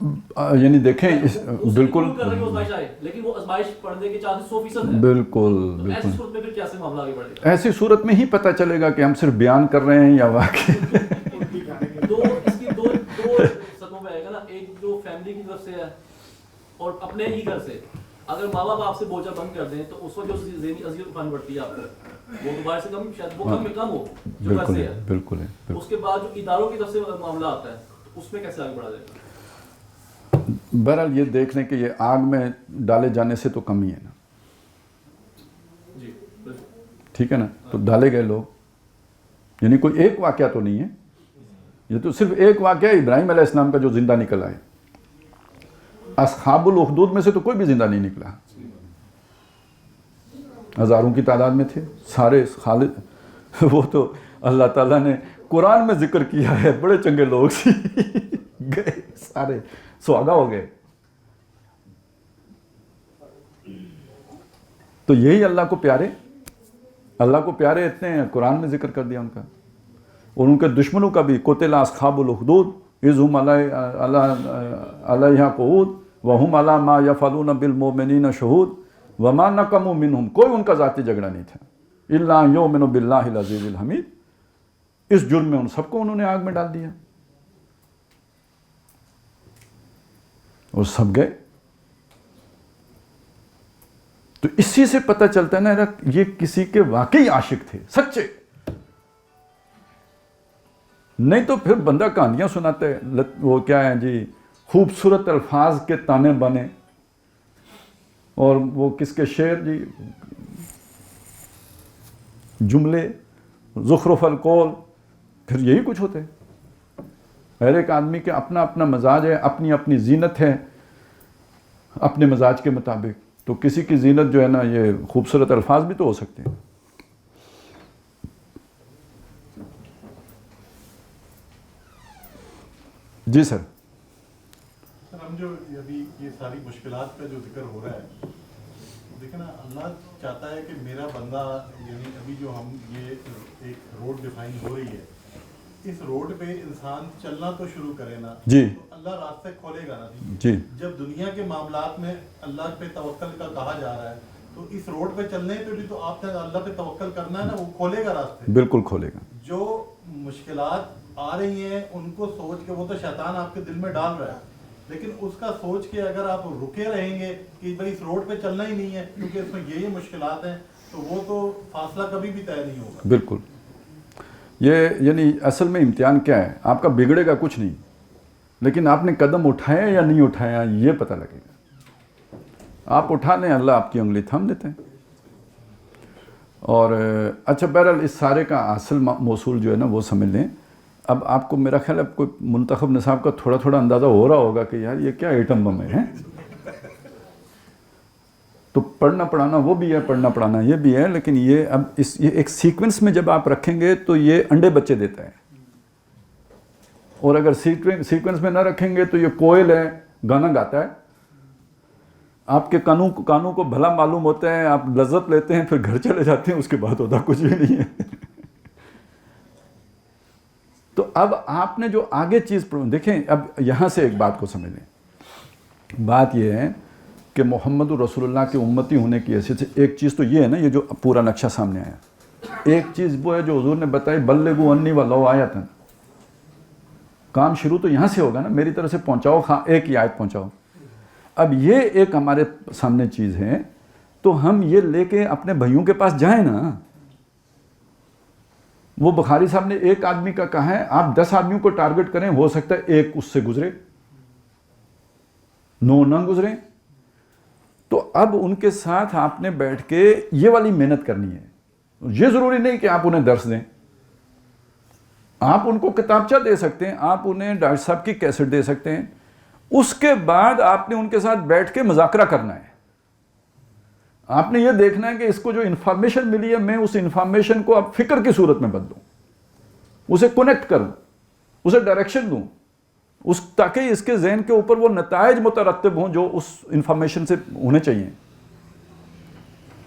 یعنی دیکھیں بالکل لیکن وہ آزمائش پڑھنے کے چانسز 100% ہیں. بالکل تو ایسی بالکل صورت میں پھر کیسے معاملہ آگے بڑھے گا؟ ایسی صورت میں ہی پتہ چلے گا کہ ہم صرف بیان کر رہے ہیں یا واقعی. تو اس کی دو صدموں میں آئے گا نا, ایک جو فیملی کی طرف سے ہے اور اپنے ہی گھر سے. اگر ماں باپ آپ سے بوجھا بند کر دیں تو اس وقت جو ذہنی اذیت اٹھانی پڑتی ہے آپ کو, وہ تو باہر سے کم, شاید وہ کم میں کم ہو جو گھر سے ہے. بالکل ہے. اس کے بعد جو اداروں کی طرف سے معاملہ آتا ہے تو اس میں کیسے آگے بڑھا جائے گا؟ بہرحال یہ دیکھ لیں کہ یہ آگ میں ڈالے جانے سے تو کم ہی ہے نا, جی ٹھیک ہے نا. تو ڈالے گئے لوگ, یعنی کوئی ایک واقعہ تو نہیں ہے, یہ تو صرف ایک واقعہ ابراہیم علیہ السلام کا جو زندہ نکل آئے. اصحاب الاخدود میں سے تو کوئی بھی زندہ نہیں نکلا, ہزاروں کی تعداد میں تھے سارے خالد. وہ تو اللہ تعالیٰ نے قرآن میں ذکر کیا ہے, بڑے چنگے لوگ سی گئے سارے سوگا ہو گئے. تو یہی اللہ کو پیارے اتنے ہیں, قرآن میں ذکر کر دیا ان کا. اور ان کے دشمنوں کا بھی, قتل اصحاب الاخدود اذ هم علیہا قعود وهم علی ما یفعلون بالمؤمنین شہود وما نقموا منہم. کوئی ان کا ذاتی جھگڑا نہیں تھا, الا ان یؤمنوا باللہ العزیز الحمید. اس جرم میں ان سب کو انہوں نے آگ میں ڈال دیا اور سب گئے. تو اسی سے پتہ چلتا ہے نا یہ کسی کے واقعی عاشق تھے, سچے. نہیں تو پھر بندہ کہانیاں سناتے ہیں, وہ کیا ہے جی, خوبصورت الفاظ کے تانے بانے, اور وہ کس کے شعر جی, جملے, زخرف القول, پھر یہی کچھ ہوتے ہیں. ہر ایک آدمی کے اپنا اپنا مزاج ہے, اپنی اپنی زینت ہے اپنے مزاج کے مطابق. تو کسی کی زینت جو ہے نا یہ خوبصورت الفاظ بھی تو ہو سکتے ہیں. جی سر. ہم جو ابھی یہ ساری مشکلات کا جو ذکر ہو رہا ہے, دیکھیں نا اللہ چاہتا ہے کہ میرا بندہ, یعنی ابھی جو ہم یہ ایک روڈ ڈیفائن ہو رہی ہے, اس روڈ پہ انسان چلنا تو شروع کرے نا, جی تو اللہ راستے کھولے گا نا. جی جب دنیا کے معاملات میں اللہ پہ توکل کا کہا جا رہا ہے, تو اس روڈ پہ چلنے پہ بھی تو آپ نے اللہ پہ توکل کرنا ہے نا, وہ کھولے گا راستے. بالکل کھولے گا. جو مشکلات آ رہی ہیں ان کو سوچ کے, وہ تو شیطان آپ کے دل میں ڈال رہا ہے, لیکن اس کا سوچ کے اگر آپ رکے رہیں گے کہ بھائی اس روڈ پہ چلنا ہی نہیں ہے کیونکہ اس میں یہ مشکلات ہیں, تو وہ تو فاصلہ کبھی بھی طے نہیں ہوگا. بالکل. یہ یعنی اصل میں امتحان کیا ہے, آپ کا بگڑے گا کچھ نہیں, لیکن آپ نے قدم اٹھایا یا نہیں اٹھایا یہ پتہ لگے گا. آپ اٹھا لیں, اللہ آپ کی انگلی تھام دیتے ہیں. اور اچھا بہرحال اس سارے کا اصل موصول جو ہے نا وہ سمجھ لیں. اب آپ کو میرا خیال ہے کوئی منتخب نصاب کا تھوڑا تھوڑا اندازہ ہو رہا ہوگا کہ یار یہ کیا ایٹم بم ہے. تو پڑھنا پڑھانا وہ بھی ہے, پڑھنا پڑھانا یہ بھی ہے, لیکن یہ اب یہ ایک سیکوینس میں جب آپ رکھیں گے تو یہ انڈے بچے دیتا ہے, اور اگر سیکوینس میں نہ رکھیں گے تو یہ کوئل ہے, گانا گاتا ہے. آپ کے کانوں کو بھلا معلوم ہوتا ہے, آپ لذت لیتے ہیں, پھر گھر چلے جاتے ہیں, اس کے بعد ہوتا کچھ بھی نہیں ہے. تو اب آپ نے جو آگے چیز دیکھیں, اب یہاں سے ایک بات کو سمجھ لیں. بات یہ ہے کہ محمد رسول اللہ کے امتی ہونے کی حیثیت سے ایک چیز تو یہ ہے نا, یہ جو پورا نقشہ سامنے آیا, ایک چیز وہ ہے جو حضور نے بتائی, بلغوا انی ولو آیۃ. کام شروع تو یہاں سے ہوگا نا, میری طرف سے پہنچاؤ, ایک ہی آیت پہنچاؤ. اب یہ ایک ہمارے سامنے چیز ہے, تو ہم یہ لے کے اپنے بھائیوں کے پاس جائیں نا. وہ بخاری صاحب نے ایک آدمی کا کہا ہے, آپ 10 آدمیوں کو ٹارگٹ کریں, ہو سکتا ہے ایک اس سے گزرے, 9 نہ گزرے. تو اب ان کے ساتھ آپ نے بیٹھ کے یہ والی محنت کرنی ہے. یہ ضروری نہیں کہ آپ انہیں درس دیں, آپ ان کو کتابچہ دے سکتے ہیں, آپ انہیں ڈاکٹر صاحب کی کیسٹ دے سکتے ہیں. اس کے بعد آپ نے ان کے ساتھ بیٹھ کے مذاکرہ کرنا ہے. آپ نے یہ دیکھنا ہے کہ اس کو جو انفارمیشن ملی ہے, میں اس انفارمیشن کو اب فکر کی صورت میں بدلوں, اسے کنیکٹ کروں, اسے ڈائریکشن دوں, تاکہ اس کے ذہن کے اوپر وہ نتائج مترتب ہوں جو اس انفارمیشن سے ہونے چاہیے.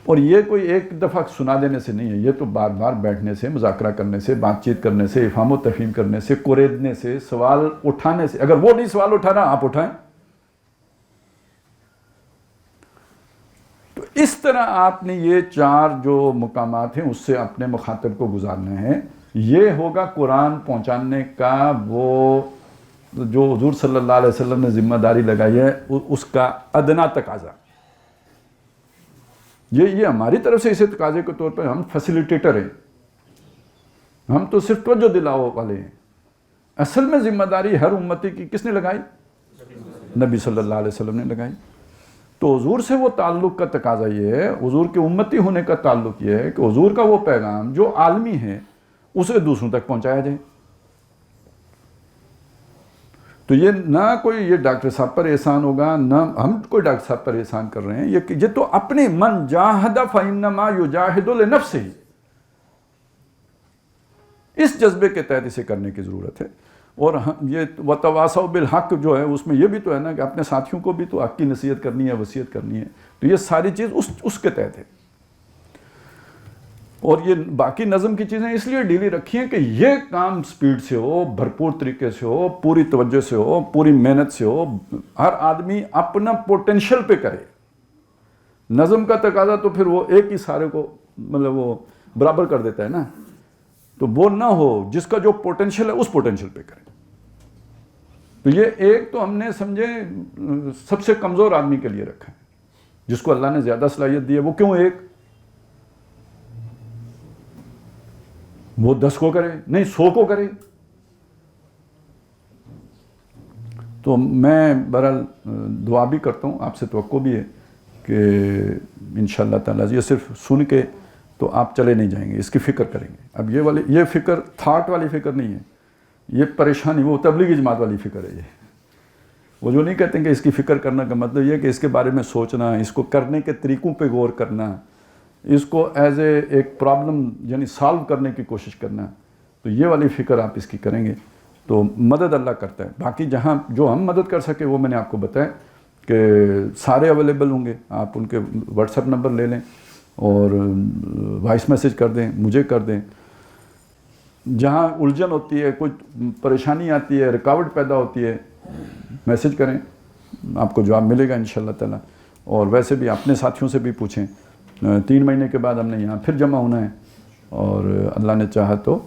اور یہ کوئی ایک دفعہ سنا دینے سے نہیں ہے, یہ تو بار بار بیٹھنے سے, مذاکرہ کرنے سے, بات چیت کرنے سے, افہام و تفہیم کرنے سے, کوریدنے سے, سوال اٹھانے سے. اگر وہ نہیں سوال اٹھا رہا, آپ اٹھائیں. اس طرح آپ نے یہ 4 جو مقامات ہیں اس سے اپنے مخاطب کو گزارنا ہے. یہ ہوگا قرآن پہنچانے کا وہ جو حضور صلی اللہ علیہ وسلم نے ذمہ داری لگائی ہے اس کا ادنا تقاضا. یہ ہماری طرف سے اسے تقاضے کے طور پر ہم فیسیلیٹیٹر ہیں, ہم تو صرف توجہ دلاؤ والے ہیں. اصل میں ذمہ داری ہر امتی کی کس نے لگائی؟ نبی صلی اللہ علیہ وسلم نے لگائی. تو حضور سے وہ تعلق کا تقاضا یہ ہے, حضور کے امتی ہونے کا تعلق یہ ہے کہ حضور کا وہ پیغام جو عالمی ہے اسے دوسروں تک پہنچایا جائے. تو یہ نہ کوئی یہ ڈاکٹر صاحب پر احسان ہوگا, نہ ہم کوئی ڈاکٹر صاحب پر احسان کر رہے ہیں, یہ تو اپنے من جاہد فإنما یجاہد لنفسہ, اس جذبے کے تحت اسے کرنے کی ضرورت ہے. اور یہ وتواصوا بالحق جو ہے اس میں یہ بھی تو ہے نا کہ اپنے ساتھیوں کو بھی تو حق کی نصیحت کرنی ہے, وصیت کرنی ہے. تو یہ ساری چیز اس کے تحت ہے. اور یہ باقی نظم کی چیزیں اس لیے ڈھیلی رکھی ہیں کہ یہ کام سپیڈ سے ہو, بھرپور طریقے سے ہو, پوری توجہ سے ہو, پوری محنت سے ہو, ہر آدمی اپنا پوٹینشل پہ کرے. نظم کا تقاضا تو پھر وہ ایک ہی سارے کو مطلب وہ برابر کر دیتا ہے نا, تو وہ نہ ہو, جس کا جو پوٹینشل ہے اس پوٹینشل پہ کریں. تو یہ ایک تو ہم نے سمجھے سب سے کمزور آدمی کے لیے رکھا ہے, جس کو اللہ نے زیادہ صلاحیت دی ہے. وہ کیوں ایک؟ وہ 10 کو کرے نہیں 100 کو کرے. تو میں بہرحال دعا بھی کرتا ہوں, آپ سے توقع بھی ہے کہ انشاءاللہ تعالیٰ یہ صرف سن کے تو آپ چلے نہیں جائیں گے, اس کی فکر کریں گے. اب یہ فکر تھاٹ والی فکر نہیں ہے, یہ پریشانی وہ تبلیغی جماعت والی فکر ہے. وہ جو نہیں کہتے ہیں کہ اس کی فکر کرنا کا مطلب یہ کہ اس کے بارے میں سوچنا, اس کو کرنے کے طریقوں پہ غور کرنا, اس کو ایز ایک پرابلم یعنی سالو کرنے کی کوشش کرنا. تو یہ والی فکر آپ اس کی کریں گے تو مدد اللہ کرتا ہے. باقی جہاں جو ہم مدد کر سکے وہ میں نے آپ کو بتایا کہ سارے اویلیبل ہوں گے. آپ ان کے واٹس ایپ نمبر لے لیں اور وائس میسیج کر دیں, مجھے کر دیں. جہاں الجھن ہوتی ہے, کوئی پریشانی آتی ہے, رکاوٹ پیدا ہوتی ہے, میسیج کریں, آپ کو جواب ملے گا انشاءاللہ تعالیٰ. اور ویسے بھی اپنے ساتھیوں سے بھی پوچھیں. 3 مہینے کے بعد ہم نے یہاں پھر جمع ہونا ہے اور اللہ نے چاہا تو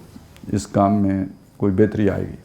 اس کام میں کوئی بہتری آئے گی.